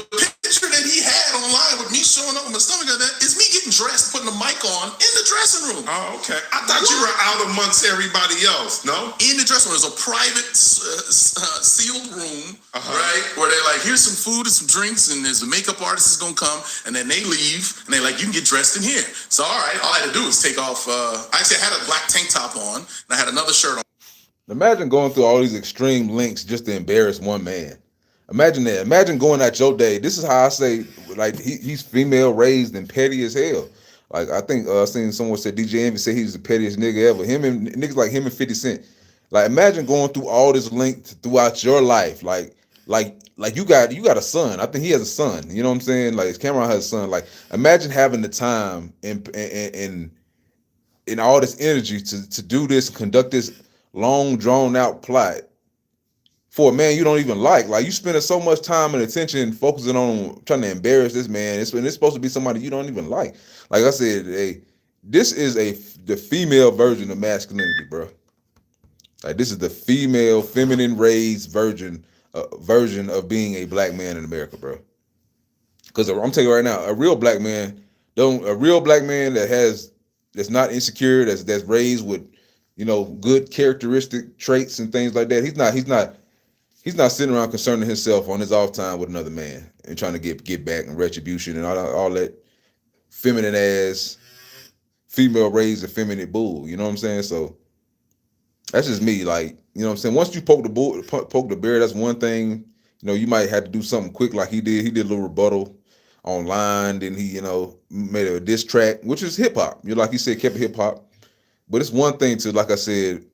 picture that he had online with me showing up with my stomach like that is me getting dressed, putting the mic on in the dressing room. Oh, okay. I thought you were out amongst everybody else, no? In the dressing room. There's a private sealed room, right? Where they're like, here's some food and some drinks, and there's a makeup artist is going to come, and then they leave, and they're like, you can get dressed in here. So, all right, all I had to do was take off. Actually, I had a black tank top on, and I had another shirt on. Imagine going through all these extreme lengths just to embarrass one man. Imagine that. Imagine going at your day. This is how I say, like, he's female raised and petty as hell. Like, I think I seen someone said DJ Envy said he's the pettiest nigga ever. Niggas like him and 50 Cent. Like, imagine going through all this length throughout your life. Like you got a son. I think he has a son. You know what I'm saying? Like, Camron has a son. Like, imagine having the time and all this energy to do this, conduct this long drawn out plot for a man you don't even like. Like, you spending so much time and attention focusing on trying to embarrass this man. It's supposed to be somebody you don't even like. Like I said, this is the female version of masculinity, bro. Like, this is the female, feminine raised version of being a black man in America, bro. Because I'm telling you right now, a real black man that's not insecure, that's raised with, good characteristic traits and things like that. He's not sitting around concerning himself on his off time with another man and trying to get back and retribution and all that feminine ass, female raised effeminate bull. You know what I'm saying? So that's just me. Like, you know what I'm saying? Once you poke the bear, that's one thing. You might have to do something quick like he did. He did a little rebuttal online. Then he, made a diss track, which is hip hop. Like he said, kept it hip hop. But it's one thing to, like I said,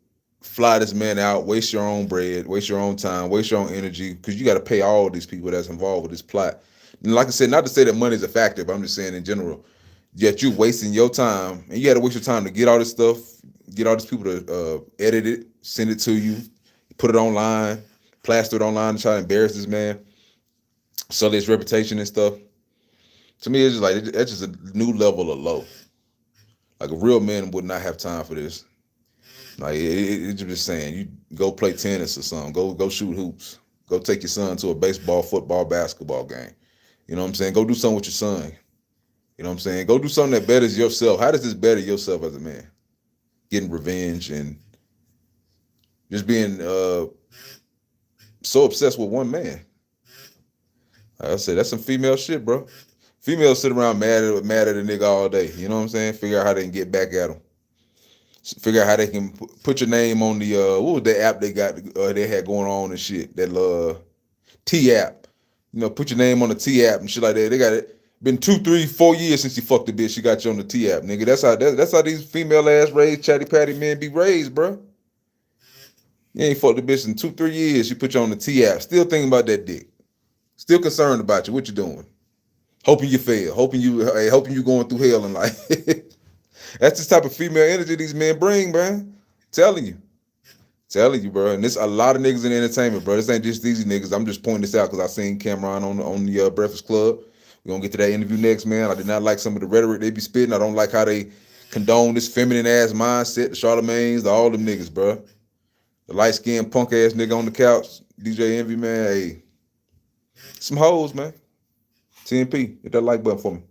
fly this man out, waste your own bread, waste your own time, waste your own energy, because you got to pay all these people that's involved with this plot. And like I said, not to say that money is a factor, but I'm just saying in general, yet you wasting your time, and you got to waste your time to get all this stuff, get all these people to edit it, send it to you, put it online, plaster it online to try to embarrass this man, sell his reputation and stuff. To me, it's just like, that's just a new level of low. Like, a real man would not have time for this. Like, it's just saying, you go play tennis or something, go shoot hoops, go take your son to a baseball, football, basketball game. You know what I'm saying? Go do something with your son. You know what I'm saying? Go do something that betters yourself. How does this better yourself as a man? Getting revenge and just being so obsessed with one man. Like I said, that's some female shit, bro. Females sit around mad at a nigga all day. You know what I'm saying? Figure out how they can get back at them. Figure out how they can put your name on the what was the app they had going on and shit, that T app. You know, put your name on the T app and shit like that. They got it. Been 2, 3, 4 years since you fucked the bitch. She got you on the T app, nigga. That's how these female ass raised chatty patty men be raised, bro. You ain't fucked the bitch in 2, 3 years. She put you on the T app. Still thinking about that dick. Still concerned about you. What you doing? Hoping you fail. Hoping you going through hell in life. That's the type of female energy these men bring, man. Telling you, bro. And there's a lot of niggas in entertainment, bro. This ain't just these niggas. I'm just pointing this out because I seen Camron on the Breakfast Club. We're gonna get to that interview next, man. I did not like some of the rhetoric they be spitting. I don't like how they condone this feminine ass mindset, the Charlemagne's, all them niggas, bro. The light skinned punk ass nigga on the couch, DJ Envy, man. Hey, some hoes, man. TNP, hit that like button for me.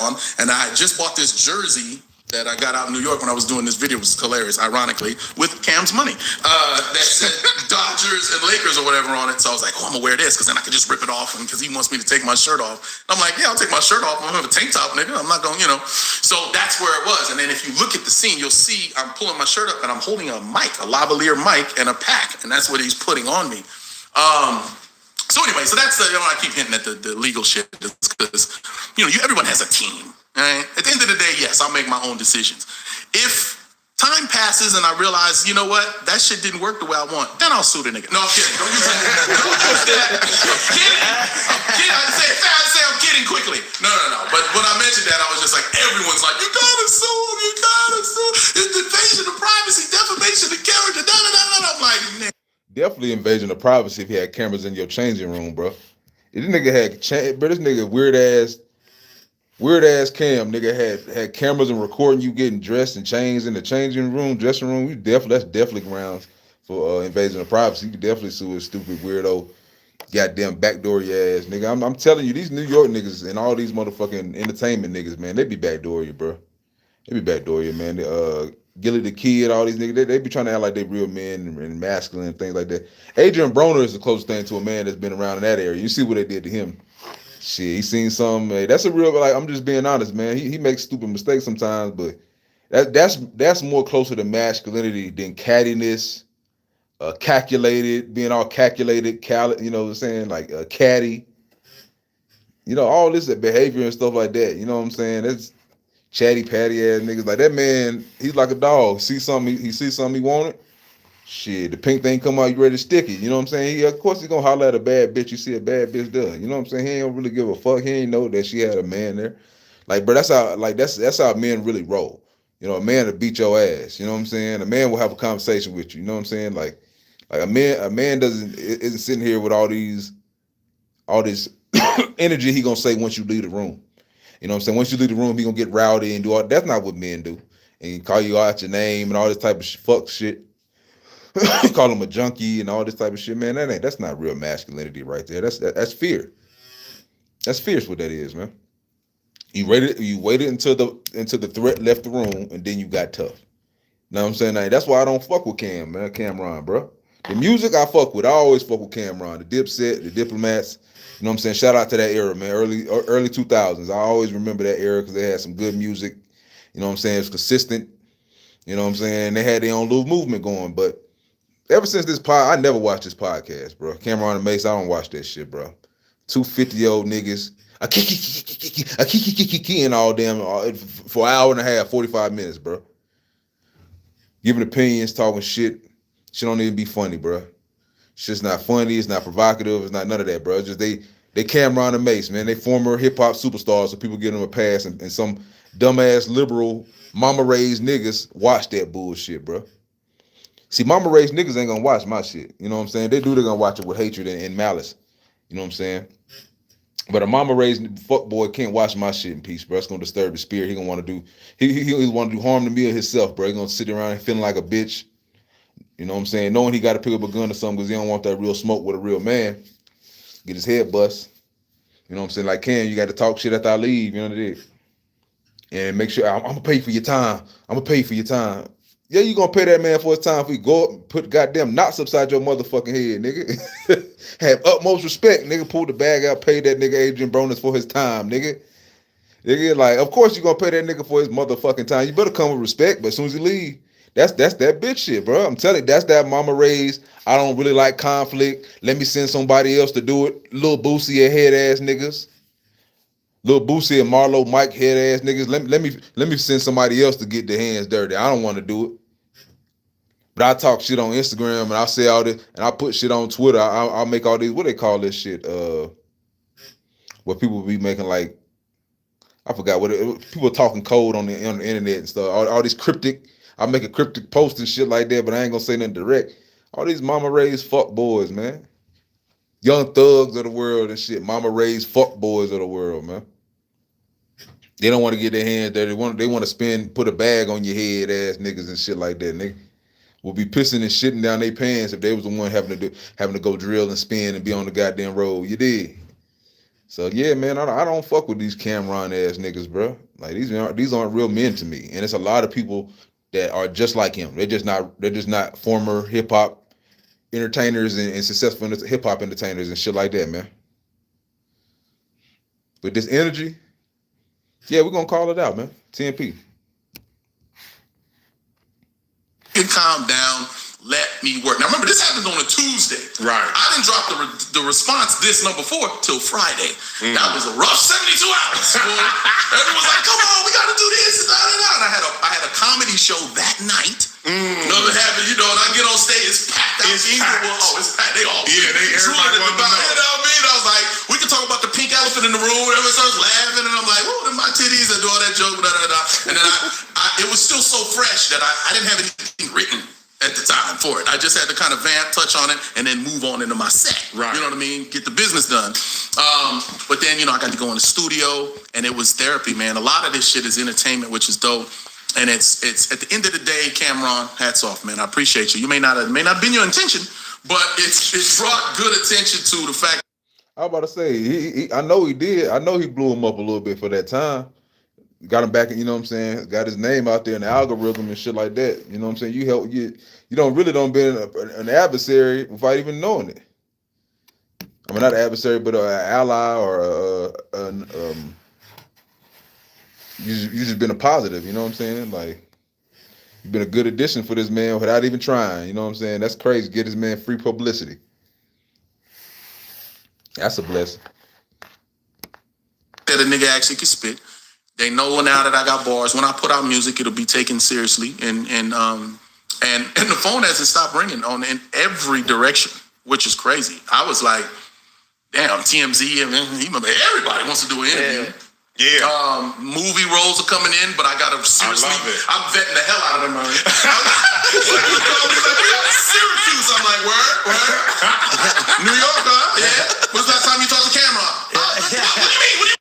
And I just bought this jersey that I got out in New York when I was doing this video. It was hilarious, ironically, with Cam's money. That said Dodgers and Lakers or whatever on it. So I was like, oh, I'm gonna wear this because then I could just rip it off, and because he wants me to take my shirt off. I'm like, yeah, I'll take my shirt off. I'm gonna have a tank top, nigga. I'm not gonna, So that's where it was. And then if you look at the scene, you'll see I'm pulling my shirt up and I'm holding a mic, a lavalier mic, and a pack, and that's what he's putting on me. So anyway, so that's I keep hinting at the legal shit because everyone has a team. Right? At the end of the day, yes, I'll make my own decisions. If time passes and I realize, you know what, that shit didn't work the way I want, then I'll sue the nigga. No, I'm kidding. Don't use that. Don't use that. I'm kidding. I say I'm kidding quickly. No. But when I mentioned that, I was just like, everyone's like, you gotta sue him. You gotta sue. It's invasion of privacy, defamation of character. I'm like, nigga. Definitely invasion of privacy if you had cameras in your changing room, bro. If this nigga this nigga weird ass Cam nigga had cameras and recording you getting dressed and changed in the changing room, dressing room. That's definitely grounds for invasion of privacy. You can definitely sue a stupid weirdo, goddamn backdoor your ass nigga. I'm telling you, these New York niggas and all these motherfucking entertainment niggas, man, they be backdoor you, bro. They be backdoor you, man. Gilly the Kid, all these niggas, they be trying to act like they real men and masculine and things like that. Adrian Broner is the closest thing to a man that's been around in that area. You see what they did to him. Shit, he seen some. That's a real, like, I'm just being honest, man. He makes stupid mistakes sometimes, but that's more closer to masculinity than cattiness, calculated, being all calculated, you know what I'm saying, like catty. All this behavior and stuff like that. You know what I'm saying? That's chatty patty ass niggas. Like that man, he's like a dog. He sees something he wanted. Shit, the pink thing come out, you ready to stick it. You know what I'm saying? Of course he's gonna holler at a bad bitch. You see a bad bitch there. You know what I'm saying? He ain't really give a fuck. He ain't know that she had a man there. Like, bro, that's how men really roll. A man will beat your ass. You know what I'm saying? A man will have a conversation with you. You know what I'm saying? Like a man isn't sitting here with all this energy he gonna say once you leave the room. You know what I'm saying? Once you leave the room, he gonna get rowdy and do all. That's not what men do. And he call you out your name and all this type of fuck shit. Call him a junkie and all this type of shit, man. That's not real masculinity right there. That's fear. That's fierce what that is, man. You waited until the threat left the room and then you got tough. Know what I'm saying? That's why I don't fuck with Camron, bro. The music I fuck with, I always fuck with Camron. The Dipset, the Diplomats. You know what I'm saying? Shout out to that era, man. Early 2000s. I always remember that era because they had some good music. You know what I'm saying? It's consistent. You know what I'm saying? They had their own little movement going, but ever since this I never watched this podcast, bro. Camron and Mace, I don't watch that shit, bro. 250-year-old niggas, a kiki and all damn for an hour and a half, 45 minutes, bro. Giving opinions, talking shit. Shit don't even be funny, bro. Shit's not funny. It's not provocative. It's not none of that, bro. It's just they Camron and Mace, man. They former hip hop superstars, so people give them a pass, and some dumbass liberal mama raised niggas watch that bullshit, bro. See, mama raised niggas ain't gonna watch my shit. You know what I'm saying? They're gonna watch it with hatred and malice. You know what I'm saying? But a mama raised fuck boy can't watch my shit in peace, bro. It's gonna disturb his spirit. He gonna want to do he want to do harm to me or himself, bro. He gonna sit around feeling like a bitch. You know what I'm saying? Knowing he got to pick up a gun or something because he don't want that real smoke with a real man. Get his head bust. You know what I'm saying? Like, Cam, you got to talk shit after I leave. You know what it is? And make sure I'm gonna pay for your time. I'm gonna pay for your time. Yeah, you gonna pay that man for his time if we go up and put goddamn knots upside your motherfucking head, nigga. Have utmost respect, nigga. Pull the bag out, pay that nigga Adrian Broner for his time, nigga. Nigga, like, of course you gonna pay that nigga for his motherfucking time. You better come with respect, but as soon as you leave, that's that bitch shit, bro. I'm telling you, that's that mama raised. I don't really like conflict. Let me send somebody else to do it. Little Boosie and head ass niggas. Little Boosie and Marlo Mike head ass niggas. Let me send somebody else to get their hands dirty. I don't want to do it. But I talk shit on Instagram and I say all this and I put shit on Twitter. I'll make all these, what they call this shit? Where people be making like, I forgot what people talking code on the internet and stuff. All these cryptic, I make a cryptic post and shit like that, but I ain't gonna say nothing direct. All these mama raised fuck boys, man. Young thugs of the world and shit. Mama raised fuck boys of the world, man. They don't want to get their hands dirty. They want to put a bag on your head ass niggas and shit like that, nigga. Will be pissing and shitting down their pants if they was the one having to go drill and spin and be on the goddamn road. You did. So yeah, man, I don't fuck with these Camron ass niggas, bro. Like these aren't real men to me. And it's a lot of people that are just like him. They're just not former hip hop entertainers and successful hip hop entertainers and shit like that, man. With this energy, yeah, we're gonna call it out, man. 10P. Calm down, let me work. Now remember, this happened on a Tuesday. Right. I didn't drop the response this number 4 till Friday. That was a rough 72 hours. Everyone's like, come on, we gotta do this and And I had a comedy show that night. Another happened, and I get on stage, it's packed out. It's packed. They all everybody want to know. You know what I mean? I was like, we can talk about the pink elephant in the room. Everyone starts laughing, and I'm like, oh, they're my titties, and do all that joke, And then it was still so fresh that I didn't have anything written at the time for it. I just had to kind of touch on it, and then move on into my set. Right. You know what I mean? Get the business done. But then, I got to go in the studio, and it was therapy, man. A lot of this shit is entertainment, which is dope. And it's at the end of the day, Camron, hats off, man. I appreciate you. You may not have been your intention, but it brought good attention to the fact. I was about to say, I know he did. I know he blew him up a little bit for that time. Got him back, you know what I'm saying? Got his name out there in the algorithm and shit like that. You know what I'm saying? You don't be an adversary without even knowing it. I mean, not an adversary, but an ally or you just been a positive, you know what I'm saying? Like, you've been a good addition for this man without even trying, you know what I'm saying? That's crazy. Get this man free publicity. That's a blessing. That a nigga actually can spit. They know now that I got bars. When I put out music, it'll be taken seriously, and the phone hasn't stopped ringing in every direction, which is crazy. I was like, damn, TMZ, everybody wants to do an interview. Yeah. Movie roles are coming in, but I gotta seriously. I love it. I'm vetting the hell out of them. Like, we got Syracuse. I'm like, word. New York, huh? Yeah. When's the last time you talked to Camron? What do you mean?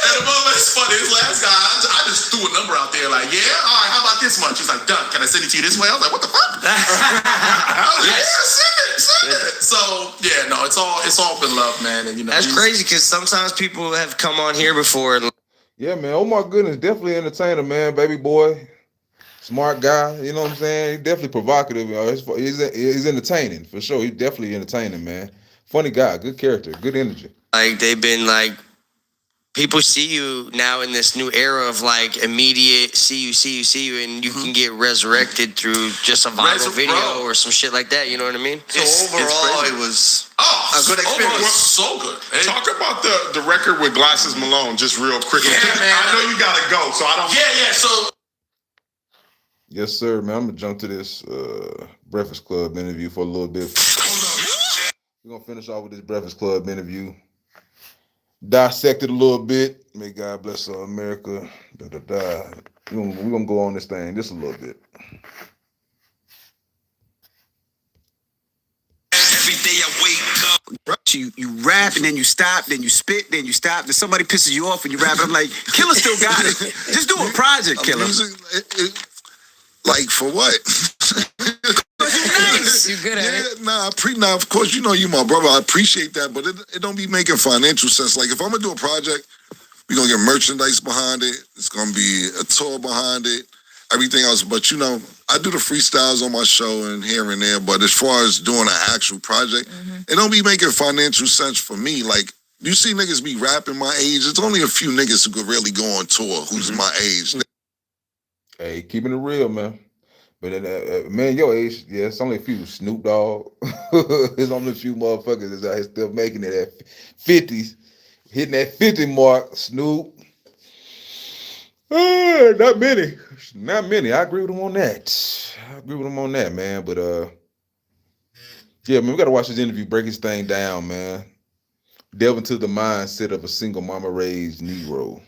And the mother is funny. His last guy, I just threw a number out there, like, yeah, all right, how about this much? He's like, done. Can I send it to you this way? I was like, what the fuck? I was like, yeah, send it. So yeah, no, it's all been love, man. And that's crazy because sometimes people have come on here before. Yeah, man. Oh my goodness, definitely entertainer, man. Baby boy, smart guy. You know what I'm saying? He's definitely provocative. He's entertaining for sure. He's definitely entertaining, man. Funny guy, good character, good energy. Like they've been like, people see you now in this new era of like immediate see you, and you can get resurrected through just a viral video or some shit like that. You know what I mean? So overall, it was a good experience. Overall, so good. Talk about the record with Glasses Malone, just real quick. Yeah, man. I know you gotta go, so I don't. Yeah. So. Yes, sir, man. I'm gonna jump to this Breakfast Club interview for a little bit. We're gonna finish off with this Breakfast Club interview. Dissect it a little bit. May God bless America. We're gonna go on this thing just a little bit. Every day I wake up. You rap and then you stop, then you spit, then you stop. Then somebody pisses you off and you rap. I'm like, Killer still got it. Just do a project, Killer. Like for what? Nice. You good at it? Nah, of course, you my brother. I appreciate that, but it don't be making financial sense. Like if I'm gonna do a project, We're gonna get merchandise behind it. It's gonna be a tour behind it, everything else. But you know, I do the freestyles on my show and here and there. But as far as doing an actual project, it don't be making financial sense for me. Like, you see niggas be rapping my age. It's only a few niggas who could really go on tour who's my age. Hey, keeping it real, man. But man, your age, yeah, it's only a few. Snoop Dogg. It's only a few motherfuckers that's out here still making it at 50s, hitting that 50 mark. Snoop. Not many. Not many. I agree with him on that. Man. But yeah, man, we gotta watch this interview, break his thing down, man. Delve into the mindset of a single mama raised Negro.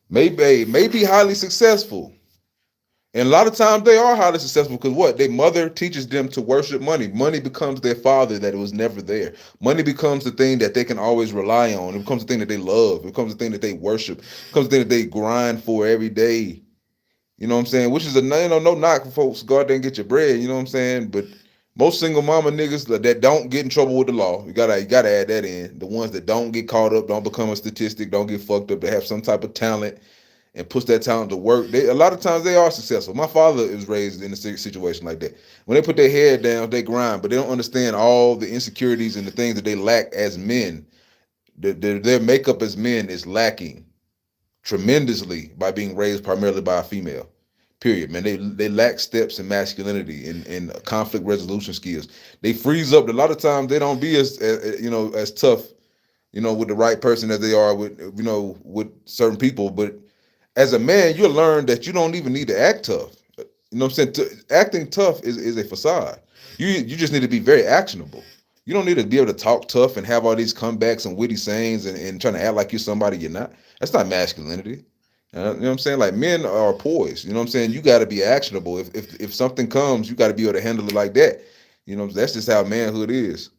Maybe highly successful. And a lot of times they are highly successful because what? Their mother teaches them to worship money. Money becomes their father that it was never there. Money becomes the thing that they can always rely on. It becomes the thing that they love. It becomes the thing that they worship. It becomes the thing that they grind for every day. You know what I'm saying? Which is no knock for folks. Go out there and get your bread. You know what I'm saying? But most single mama niggas that don't get in trouble with the law, you gotta add that in. The ones that don't get caught up, don't become a statistic, don't get fucked up, they have some type of talent and push that talent to work. A lot of times they are successful. My father is raised in a situation like that. When they put their head down, they grind, but they don't understand all the insecurities and the things that they lack as men. Their makeup as men is lacking tremendously by being raised primarily by a female. Period, man. They lack steps in masculinity and conflict resolution skills. They freeze up. A lot of times they don't be as tough, with the right person as they are with certain people. But as a man, you'll learn that you don't even need to act tough. You know what I'm saying? Acting tough is a facade. You just need to be very actionable. You don't need to be able to talk tough and have all these comebacks and witty sayings and trying to act like you're somebody you're not. That's not masculinity. You know what I'm saying? Like, men are poised. You know what I'm saying? You got to be actionable. If something comes, you got to be able to handle it like that. You know, that's just how manhood is.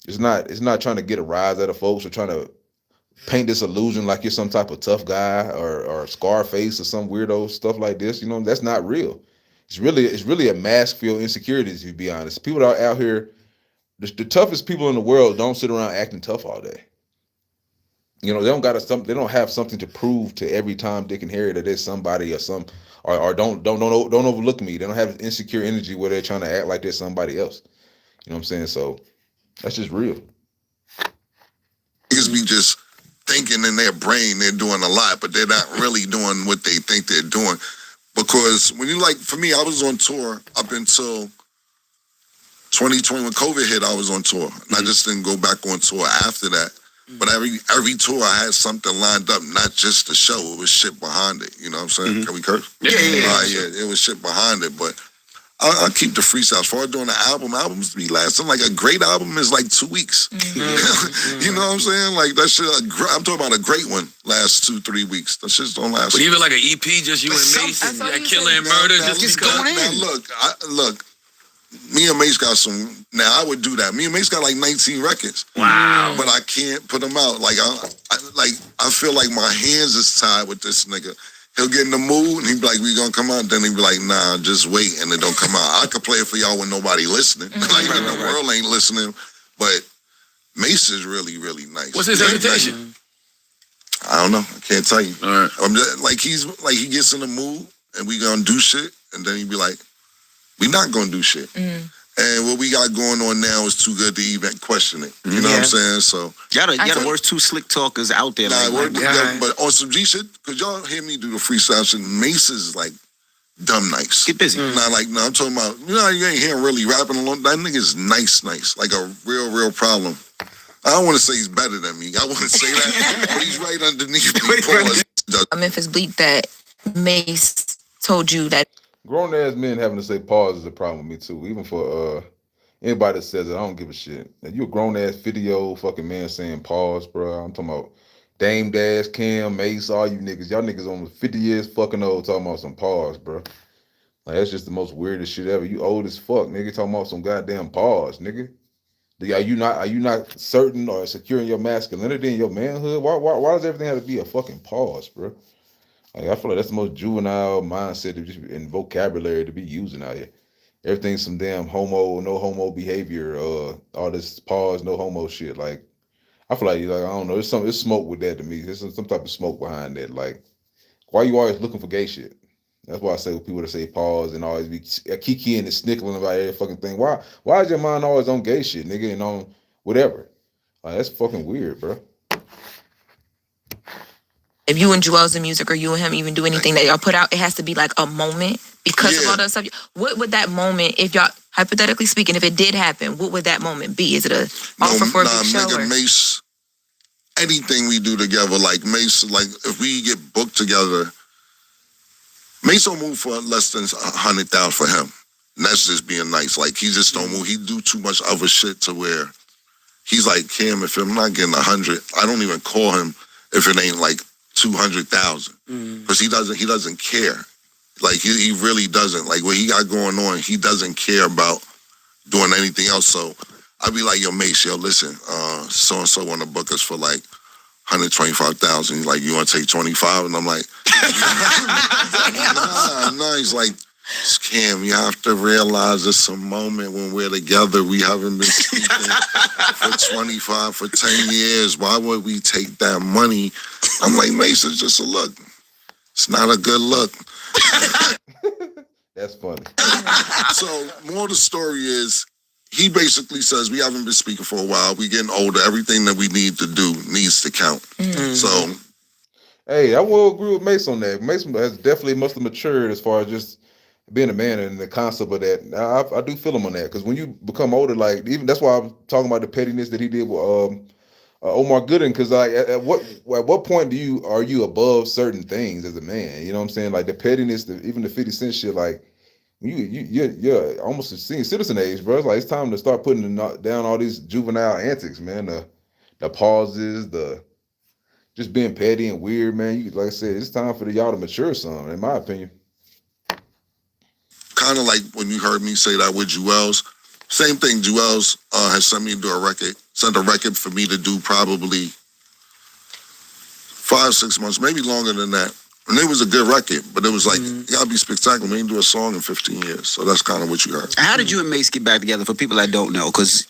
It's not trying to get a rise out of folks or trying to paint this illusion like you're some type of tough guy or Scarface or some weirdo stuff like this. You know, that's not real. It's really a mask for your insecurities, to be honest. People that are out here, the toughest people in the world don't sit around acting tough all day. You know, they don't have something to prove to every Tom, Dick, and Harry that there's somebody or don't overlook me. They don't have insecure energy where they're trying to act like there's somebody else. You know what I'm saying? So that's just real. Niggas be just thinking in their brain they're doing a lot, but they're not really doing what they think they're doing. Because when for me, I was on tour up until 2020 when COVID hit. I was on tour, and I just didn't go back on tour after that. But every tour I had something lined up, not just the show. It was shit behind it. You know what I'm saying? Can we curse? Yeah. It was shit behind it. But I keep the freestyles. For doing the albums be lasting. Like, a great album is like 2 weeks. You know what I'm saying? Like, that shit, I'm talking about a great one lasts 2-3 weeks. That shit don't last. But even like an EP, just you and Mace, and that Killer and Murder, just because. Now, look, me and Mace got some. Now, I would do that. Me and Mace got like 19 records. Wow. But I can't put them out. Like, I feel like my hands is tied with this nigga. He'll get in the mood and he'd be like, we gonna come out. Then he'd be like, nah, just wait. And it don't come out. I could play it for y'all when nobody listening. The world ain't listening. But Mace is really, really nice. What's his reputation? I don't know. I can't tell you. All right. I'm just, he gets in the mood and we gonna do shit. And then he'd be like, we not gonna do shit. And what we got going on now is too good to even question it. You know what I'm saying? So y'all the worst two slick talkers out there. But on some G shit, because y'all hear me do the freestyle shit, Mace is like dumb nice. Get busy. I'm talking about, you ain't hearing really rapping along. That nigga's nice. Like a real problem. I don't want to say he's better than me. I want to say that, but he's right underneath me. Memphis Bleak that Mace told you that. Grown ass men having to say pause is a problem with me too. Even for anybody that says it, I don't give a shit. Now, you a grown ass 50-year-old fucking man saying pause, bro. I'm talking about Dame Dash, Cam, Mace, all you niggas. Y'all niggas almost 50 years fucking old talking about some pause, bro. Like, that's just the most weirdest shit ever. You old as fuck, nigga, talking about some goddamn pause, nigga. Are you not certain or secure in your masculinity and your manhood? Why does everything have to be a fucking pause, bro? Like, I feel like that's the most juvenile mindset and vocabulary to be using out here. Everything's some damn no homo behavior, all this pause, no homo shit. Like, I feel like I don't know. It's smoke with that to me. There's some type of smoke behind that. Like, why you always looking for gay shit? That's why I say with people that say pause and always be kikiing and snickling about every fucking thing. Why is your mind always on gay shit, nigga, and on whatever? Like, that's fucking weird, bro. If you and Joel's in music or you and him even do anything that y'all put out, it has to be like a moment because of all that stuff. What would that moment, if y'all, hypothetically speaking, if it did happen, what would that moment be? Is it a offer for a big show? Nigga, Mace, anything we do together, like Mace, like if we get booked together, Mace don't move for less than 100,000 for him. And that's just being nice. Like, he just don't move. He do too much other shit to where he's like, Cam, if I'm not getting 100, I don't even call him if it ain't like 200,000. Because he doesn't care. Like, he really doesn't. Like, what he got going on, he doesn't care about doing anything else. So I'd be like, yo, Mace, yo, listen, so-and-so want to book us for like 125,000. He's like, you want to take 25? And I'm like, nah. He's like, Cam, you have to realize it's a moment when we're together. We haven't been speaking for 10 years. Why would we take that money? I'm like, Mace, it's just a look. It's not a good look. That's funny. So, more of the story is, he basically says, we haven't been speaking for a while. We getting older. Everything that we need to do needs to count. So, hey, I will agree with Mace on that. Mace has definitely must have matured as far as just being a man and the concept of that. I do feel him on that because when you become older, like even that's why I'm talking about the pettiness that he did with Omar Gooding. Because like at what point are you above certain things as a man? You know what I'm saying? Like the pettiness, even the 50 Cent shit, like. You're almost a senior citizen age, bro. It's like it's time to start putting down all these juvenile antics, man. The pauses, the just being petty and weird, man. Like I said, it's time for y'all to mature some, in my opinion. Kind of like when you heard me say that with Joel's. Same thing. Joel's has sent me to do a record. Sent a record for me to do probably 5-6 months, maybe longer than that. And it was a good record, but it was like, you gotta be spectacular. We didn't do a song in 15 years. So that's kind of what you heard. How did you and Mace get back together for people that don't know? Because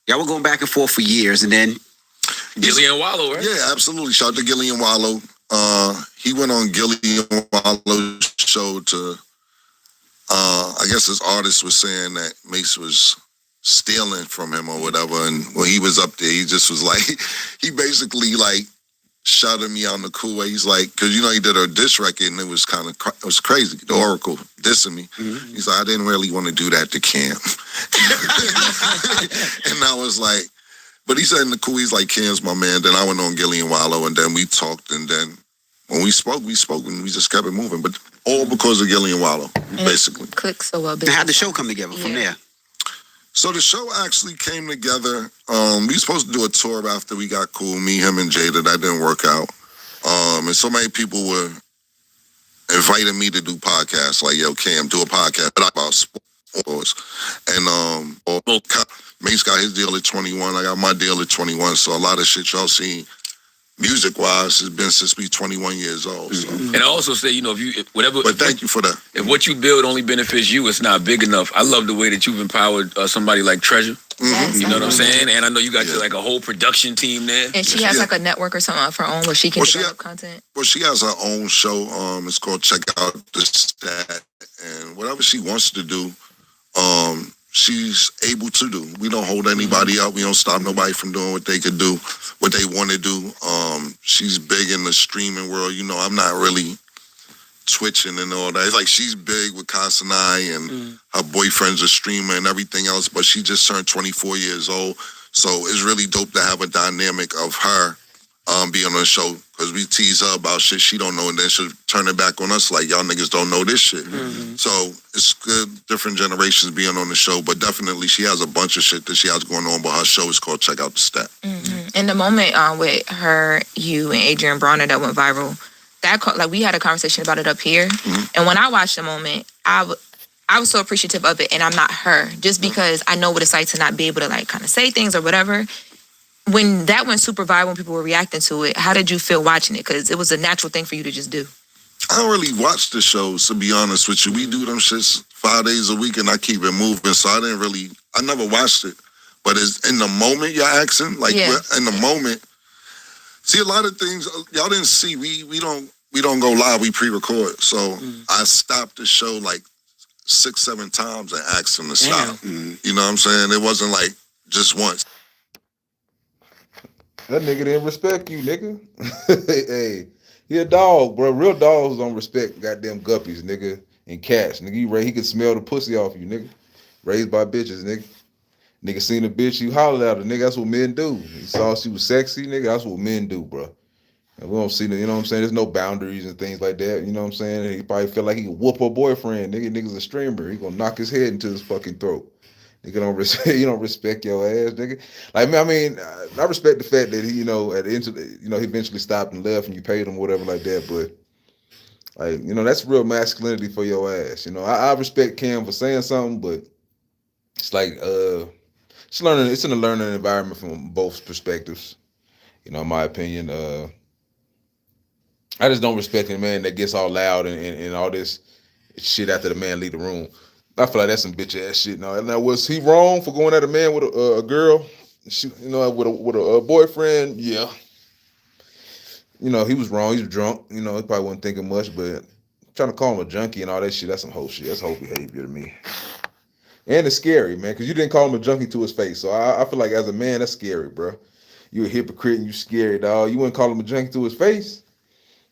y'all were going back and forth for years, and then... Gillian Wallow, right? Yeah, absolutely. Shout out to Gillian Wallow. He went on Gillian Wallow's show to, I guess his artist was saying that Mace was stealing from him or whatever. And when he was up there, he just was like, he basically like, shouted me out in the cool way. He's like, because he did a diss record and it was crazy. The Oracle dissing me. He's like, I didn't really want to do that to Cam. And I was like, but he said in the cool, he's like, Cam's my man. Then I went on Gillian Wallow and then we talked. And then when we spoke and we just kept it moving. But all because of Gillian Wallow, basically. Clicked so well. How'd the show come together from there? So the show actually came together. We were supposed to do a tour after we got cool, me, him, and Jada. That didn't work out. And so many people were inviting me to do podcasts. Like, yo, Cam, do a podcast about sports. And Mace got his deal at 21. I got my deal at 21. So a lot of shit y'all seen music-wise has been since we 21 years old. So. And I also say, But thank you for that. If what you build only benefits you, it's not big enough. I love the way that you've empowered somebody like Treasure. You know what I'm saying? And I know you got like a whole production team there. And she has like a network or something of her own where she can develop content. Well, she has her own show. It's called Check Out the Stat. And whatever she wants to do, she's able to do. We don't hold anybody up. We don't stop nobody from doing what they could do, what they want to do. She's big in the streaming world. I'm not really twitching and all that. It's like she's big with Casanai and her boyfriend's a streamer and everything else, but she just turned 24 years old. So it's really dope to have a dynamic of her being on the show because we tease her about shit she don't know and then she'll turn it back on us like, y'all niggas don't know this shit. So it's good, different generations being on the show, but definitely she has a bunch of shit that she has going on, but her show is called Check Out the Stat. In the moment with her, you, and Adrian Bronner that went viral, we had a conversation about it up here, and when I watched the moment, I was so appreciative of it, and I'm not her, just because I know what it's like to not be able to like kind of say things or whatever. When that went super viral, when people were reacting to it, how did you feel watching it? Because it was a natural thing for you to just do. I don't really watch the shows, to be honest with you. We do them shits 5 days a week, and I keep it moving, so I never watched it. But it's in the moment you're asking, like we're in the moment. See, a lot of things y'all didn't see. We don't go live. We pre-record. So I stopped the show like 6-7 times and asked him to stop. You know what I'm saying? It wasn't like just once. That nigga didn't respect you, nigga. Hey, he a dog, bro. Real dogs don't respect goddamn guppies, nigga, and cats, nigga. He could smell the pussy off you, nigga. Raised by bitches, nigga. Nigga seen a bitch, you holler at her, nigga. That's what men do. He saw she was sexy, nigga. That's what men do, bro. And we don't see the, you know what I'm saying? There's no boundaries and things like that. You know what I'm saying? He probably feel like he can whoop her boyfriend, nigga. Nigga's a streamer. He gonna knock his head into his fucking throat. Nigga don't respect. You don't respect your ass, nigga. Like I mean, I respect the fact that he, you know, at the end, you know, he eventually stopped and left, and you paid him whatever like that. But like, you know, that's real masculinity for your ass. You know, I respect Cam for saying something, but it's like it's learning. It's in a learning environment from both perspectives. You know, in my opinion, I just don't respect a man that gets all loud and all this shit after the man leave the room. I feel like that's some bitch ass shit. Now was he wrong for going at a man with a girl? You know, with a boyfriend? Yeah. You know, he was wrong. He was drunk. You know, he probably wasn't thinking much, but trying to call him a junkie and all that shit, that's some whole shit. That's whole behavior to me. And it's scary, man, because you didn't call him a junkie to his face. So I feel like as a man, that's scary, bro. You a hypocrite and you scary, dog. You wouldn't call him a junkie to his face.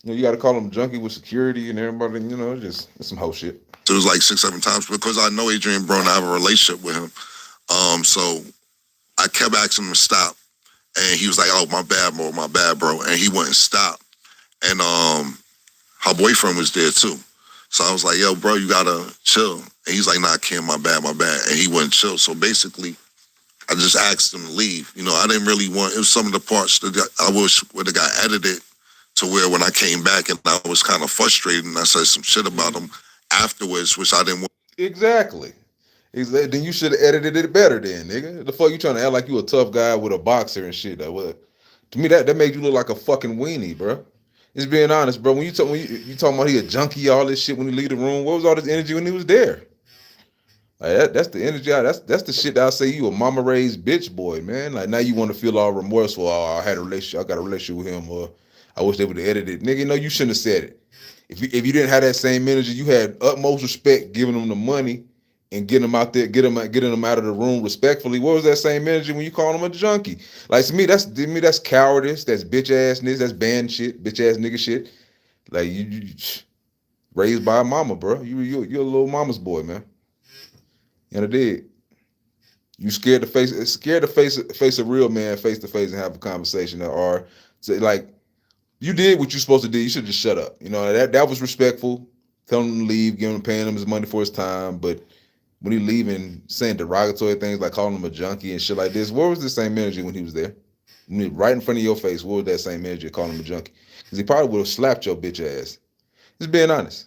You know, you got to call him a junkie with security and everybody. You know, it's some whole shit. So it was like 6-7 times because I know Adrian Brown. I have a relationship with him. So I kept asking him to stop, and he was like, "Oh, my bad, bro," and he wouldn't stop. And her boyfriend was there too. So I was like, "Yo, bro, you gotta chill." And he's like, "Nah, Kim, my bad," and he wouldn't chill. So basically, I just asked him to leave. You know, I didn't really want. It was some of the parts that I wish would have got edited to where when I came back and I was kind of frustrated and I said some shit about him afterwards, which I didn't want. Exactly. Then you should have edited it better then, nigga. The fuck you trying to act like you a tough guy with a boxer and shit? What? To me, that made you look like a fucking weenie, bro. Just being honest, bro. When you talking about he a junkie, all this shit when he leave the room, what was all this energy when he was there? Like that's the energy. That's the shit that I say you a mama raised bitch boy, man. Like now you want to feel all remorseful. Oh, I had a relationship. I got a relationship with him, or I wish they would have edited it. Nigga, no, you shouldn't have said it. If you didn't have that same energy, you had utmost respect, giving them the money and getting them out there, getting them out of the room respectfully. What was that same energy when you called him a junkie? Like to me, that's cowardice. That's bitch assness. That's band shit. Bitch ass nigga shit. Like you raised by a mama, bro. You're a little mama's boy, man. And I did. You scared to face a real man face to face and have a conversation, or say like. You did what you're supposed to do. You should just shut up. You know, that was respectful. Tell him to leave, paying him his money for his time. But when he leaving, saying derogatory things like calling him a junkie and shit like this, where was the same energy when he was there? Right in front of your face, what was that same energy calling him a junkie? Because he probably would have slapped your bitch ass. Just being honest.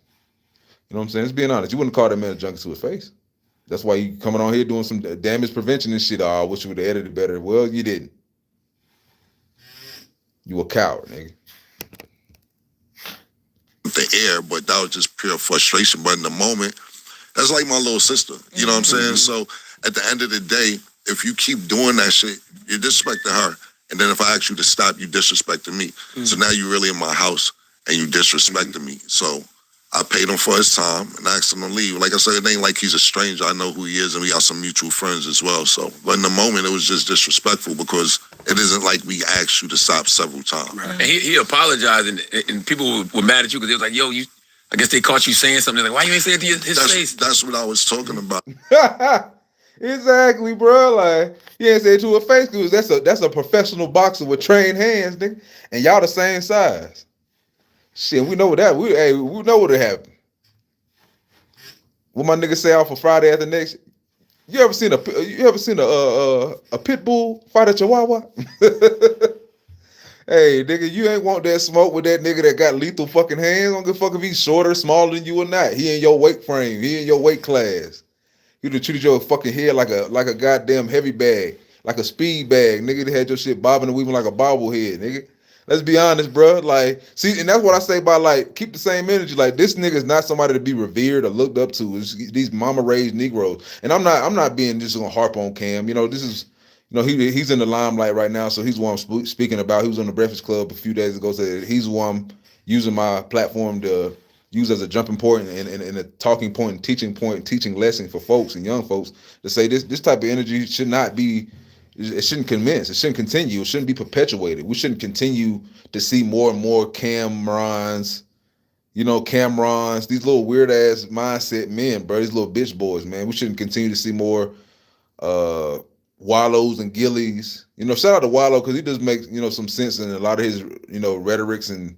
You know what I'm saying? Just being honest. You wouldn't call that man a junkie to his face. That's why you coming on here doing some damage prevention and shit. Oh, I wish you would have edited better. Well, you didn't. You a coward, nigga. The air, but that was just pure frustration. But in the moment, that's like my little sister. You know what I'm saying? So at the end of the day, if you keep doing that shit, you're disrespecting her. And then if I ask you to stop, you disrespecting me. So now you really in my house and you disrespecting me. So I paid him for his time and asked him to leave. Like I said, it ain't like he's a stranger. I know who he is, and we got some mutual friends as well. So, but in the moment, it was just disrespectful because it isn't like we asked you to stop several times. Right. And he apologized, and people were mad at you because they was like, "Yo, I guess they caught you saying something. Like, why you ain't say it to his face?" That's what I was talking about. Exactly, bro. Like you ain't say it to her face because that's a professional boxer with trained hands, nigga, and y'all the same size. Shit, we know that. We know what happened. What my nigga say off for Friday after next? You ever seen a pit bull fight a chihuahua? Hey, nigga, you ain't want that smoke with that nigga that got lethal fucking hands. Don't give a fuck if he's shorter, smaller than you or not. He in your weight frame. He in your weight class. You done treated your fucking head like a goddamn heavy bag, like a speed bag, nigga. They had your shit bobbing and weaving like a bobblehead, nigga. Let's be honest, bro. Like, see, and that's what I say about like keep the same energy. Like, this nigga is not somebody to be revered or looked up to. It's these mama raised Negroes, and I'm not being just gonna harp on Cam. You know, this is, you know, he's in the limelight right now, so he's the one I'm speaking about. He was on the Breakfast Club a few days ago. Said he's the one I'm using my platform to use as a jumping point and a talking point, and teaching lesson for folks and young folks to say this type of energy should not be. It shouldn't commence. It shouldn't continue. It shouldn't be perpetuated. We shouldn't continue to see more and more Camrons, these little weird ass mindset men, bro. These little bitch boys, man. We shouldn't continue to see more Wallows and Gillies. Shout out to Wallow because he does make some sense in a lot of his rhetorics and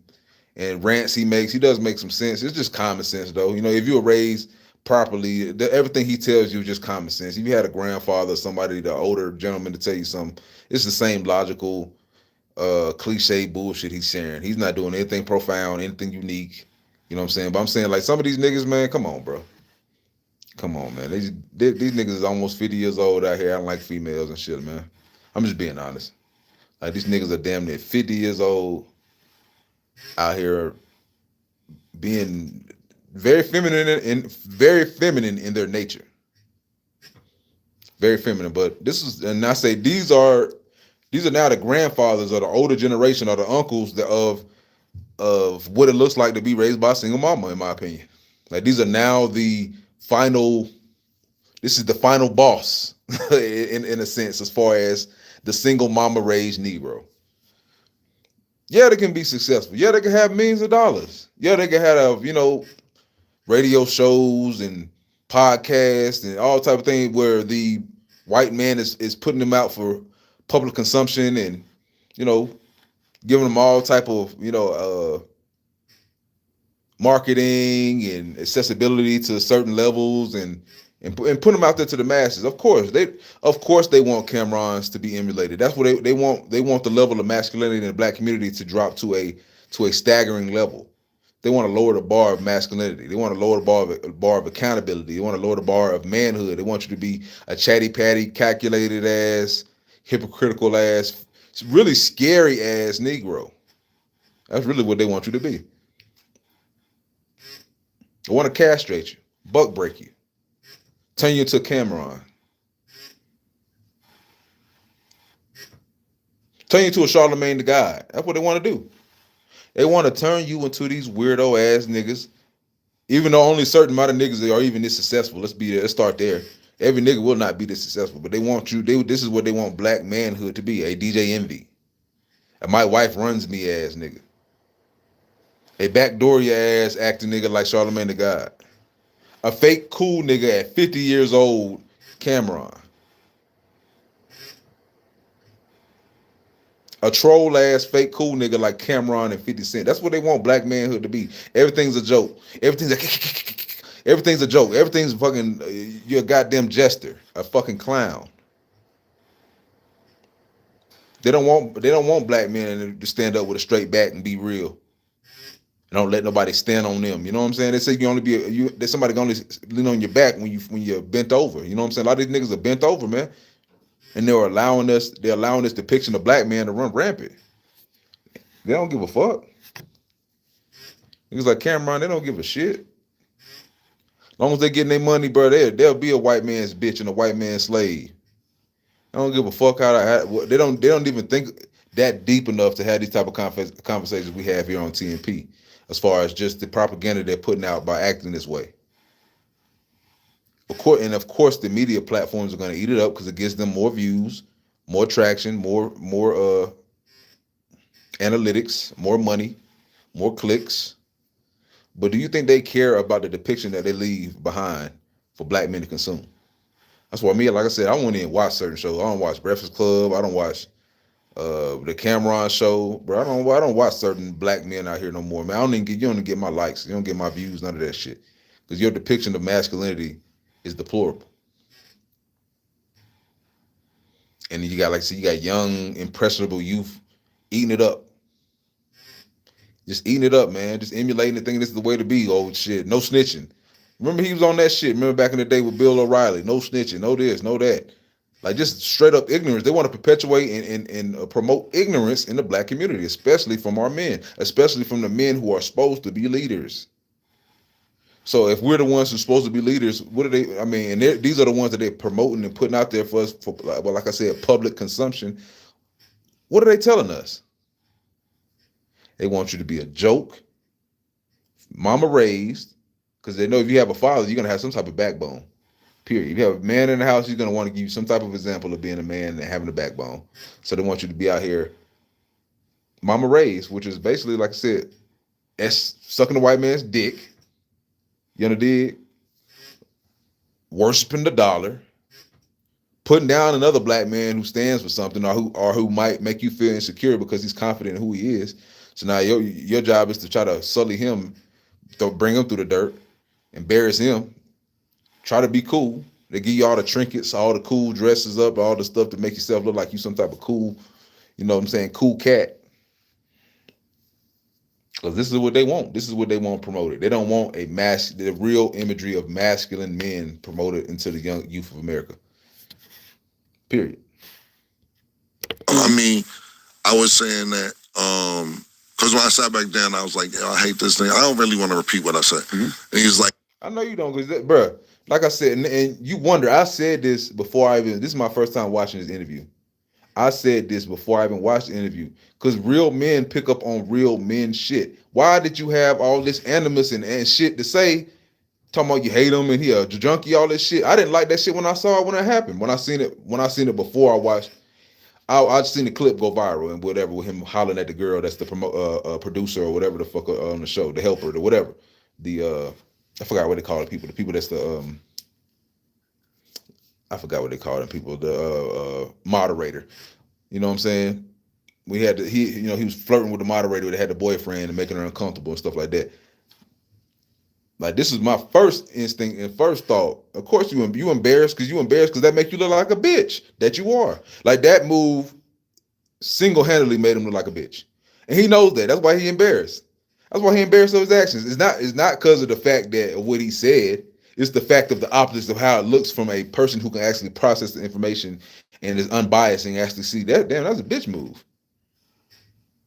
rants he makes. He does make some sense. It's just common sense though. If you were raised properly, everything he tells you is just common sense. If you had a grandfather, somebody, the older gentleman, to tell you something, it's the same logical, cliche bullshit he's sharing. He's not doing anything profound, anything unique. You know what I'm saying? But I'm saying, like, some of these niggas, man, come on, bro. Come on, man. These niggas is almost 50 years old out here. I don't like females and shit, man. I'm just being honest. Like, these niggas are damn near 50 years old out here being very feminine in their nature. Very feminine. But and I say these are now the grandfathers or the older generation or the uncles of what it looks like to be raised by a single mama, in my opinion. Like, these are now this is the final boss in a sense, as far as the single mama raised Negro. Yeah, they can be successful. Yeah, they can have millions of dollars. Yeah, they can have, radio shows and podcasts and all type of things where the white man is putting them out for public consumption and, giving them all type of, marketing and accessibility to certain levels and put them out there to the masses. Of course they want Camrons to be emulated. That's what they want. They want the level of masculinity in the black community to drop to a staggering level. They want to lower the bar of masculinity. They want to lower the bar of accountability. They want to lower the bar of manhood. They want you to be a chatty patty, calculated ass, hypocritical ass, really scary ass Negro. That's really what they want you to be. They want to castrate you, buck break you, turn you into a Camron, turn you into a Charlemagne the God. That's what they want to do. They want to turn you into these weirdo ass niggas, even though only a certain amount of niggas are even this successful. Let's start there. Every nigga will not be this successful, but they want you. This is what they want black manhood to be: a DJ Envy, a my wife runs me ass nigga, a backdoor your ass acting nigga like Charlemagne the God, a fake cool nigga at 50 years old, Camron, a troll ass fake cool nigga like Camron and 50 Cent. That's what they want black manhood to be. Everything's a joke. Everything's a joke. Everything's fucking, you're a goddamn jester, a fucking clown. They don't want black men to stand up with a straight back and be real. Don't let nobody stand on them. You know what I'm saying? They say there's somebody gonna lean on your back when you're bent over. You know what I'm saying? A lot of these niggas are bent over, man. And they're allowing this depiction of black man to run rampant. They don't give a fuck. Niggas like Camron, they don't give a shit. As long as they getting their money, bro, they'll be a white man's bitch and a white man's slave. I don't give a fuck they don't even think that deep enough to have these type of conversations we have here on TNP, as far as just the propaganda they're putting out by acting this way. Of course, the media platforms are going to eat it up because it gives them more views, more traction, more analytics, more money, more clicks. But do you think they care about the depiction that they leave behind for black men to consume? That's why like I said, I won't even watch certain shows. I don't watch Breakfast Club. I don't watch the Camron show, bro. I don't watch certain black men out here no more, man. You don't even get my likes. You don't get my views, none of that shit. Because your depiction of masculinity is deplorable. And then you got young, impressionable youth eating it up. Just eating it up, man. Just emulating and thinking this is the way to be. Oh shit, no snitching. Remember he was on that shit. Remember back in the day with Bill O'Reilly, no snitching, no this, no that. Like, just straight up ignorance. They want to perpetuate and promote ignorance in the black community, especially from our men, especially from the men who are supposed to be leaders. So if we're the ones who's supposed to be leaders, what are they? I mean, and these are the ones that they're promoting and putting out there for us for, well, like I said, public consumption. What are they telling us? They want you to be a joke, mama raised, because they know if you have a father, you're gonna have some type of backbone. Period. If you have a man in the house, he's gonna want to give you some type of example of being a man and having a backbone. So they want you to be out here, mama raised, which is basically, like I said, sucking the white man's dick. You know, dig? Worshiping the dollar, putting down another black man who stands for something, or who might make you feel insecure because he's confident in who he is. So now your job is to try to sully him, to bring him through the dirt, embarrass him, try to be cool. They give you all the trinkets, all the cool dresses up, all the stuff to make yourself look like you some type of cool, you know what I'm saying, cool cat. Because this is what they want. This is what they want promoted. They don't want the real imagery of masculine men promoted into the young youth of America. Period. I mean, I was saying that because when I sat back down, I was like, I hate this thing. I don't really want to repeat what I said. Mm-hmm. And he was like, I know you don't, because, bro, like I said, and you wonder, I said this before this is my first time watching this interview. I said this before I even watched the interview, because real men pick up on real men shit. Why did you have all this animus and shit to say, talking about you hate him and he a junkie, all this shit? I didn't like that shit when I saw it, when it happened. When I seen it before I watched, I seen the clip go viral and whatever, with him hollering at the girl that's the producer or whatever the fuck on the show, the helper, or whatever. I forgot what they call it, the people that's the I forgot what they call them people, the moderator. You know what I'm saying? He was flirting with the moderator that had the boyfriend and making her uncomfortable and stuff like that. Like, this is my first instinct and first thought. Of course you embarrassed because that make you look like a bitch that you are. Like, that move single-handedly made him look like a bitch. And he knows that. That's why he embarrassed. That's why he embarrassed of his actions. It's not because of the fact of what he said. It's the fact of the opposite of how it looks from a person who can actually process the information and is unbiased and actually see that. Damn, that's a bitch move.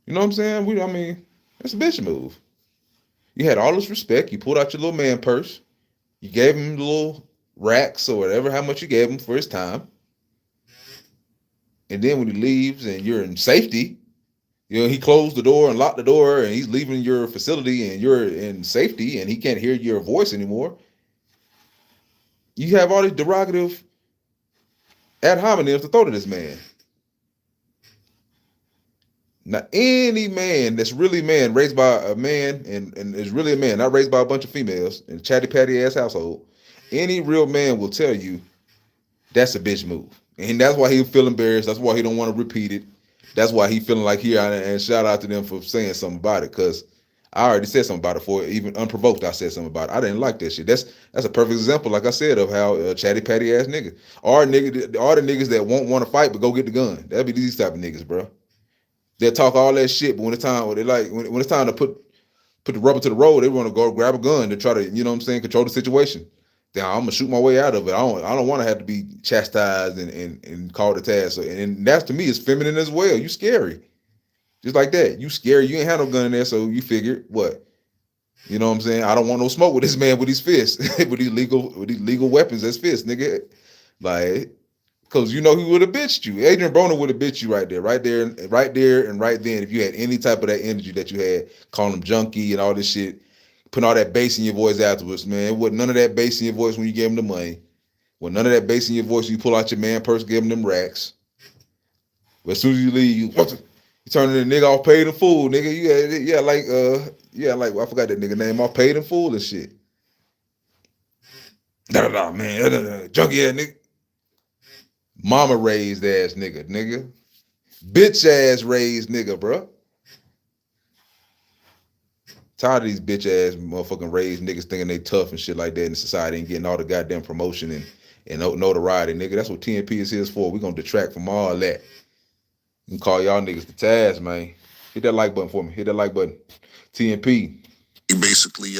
You know what I'm saying? That's a bitch move. You had all this respect. You pulled out your little man purse. You gave him the little racks or whatever, how much you gave him for his time. And then when he leaves and you're in safety, he closed the door and locked the door and he's leaving your facility and you're in safety and he can't hear your voice anymore. You have all these derogative ad hominems to throw to this man. Now, any man that's really man, raised by a man and is really a man, not raised by a bunch of females in a chatty patty ass household, any real man will tell you that's a bitch move. And that's why he feel embarrassed. That's why he don't want to repeat it. That's why he feeling like and shout out to them for saying something about it, because I already said something about it for even unprovoked. I said something about it. I didn't like that shit. That's a perfect example, like I said, of how chatty patty ass niggas are the niggas that won't want to fight but go get the gun. That'd be these type of niggas, bro. They'll talk all that shit, but when it's time to put the rubber to the road, they want to go grab a gun to try to, you know what I'm saying, control the situation. Then I'm gonna shoot my way out of it. I don't want to have to be chastised and called to task. And that, to me, is feminine as well. You scary. Just like that. You scary. You ain't had no gun in there, so you figured what? You know what I'm saying? I don't want no smoke with this man with these fists, with these legal weapons as fists, nigga. Like, because he would have bitched you. Adrian Broner would have bitched you right there, and right then. If you had any type of that energy that you had, calling him junkie and all this shit, putting all that bass in your voice afterwards, man. It wasn't none of that bass in your voice when you gave him the money. Well, none of that bass in your voice when you pull out your man purse, give him them racks. But as soon as you leave, you turning the nigga off paid in full, nigga. Like I forgot that nigga name, off paid in full and shit. Man, junkie ass nigga. Mama raised ass nigga. Bitch ass raised nigga, bro. Tired of these bitch ass motherfucking raised niggas thinking they tough and shit like that in society and getting all the goddamn promotion and notoriety, nigga. That's what TNP is here for. We gonna detract from all that. You can call y'all niggas to task, man. Hit that like button for me. Hit that like button. TNP. He basically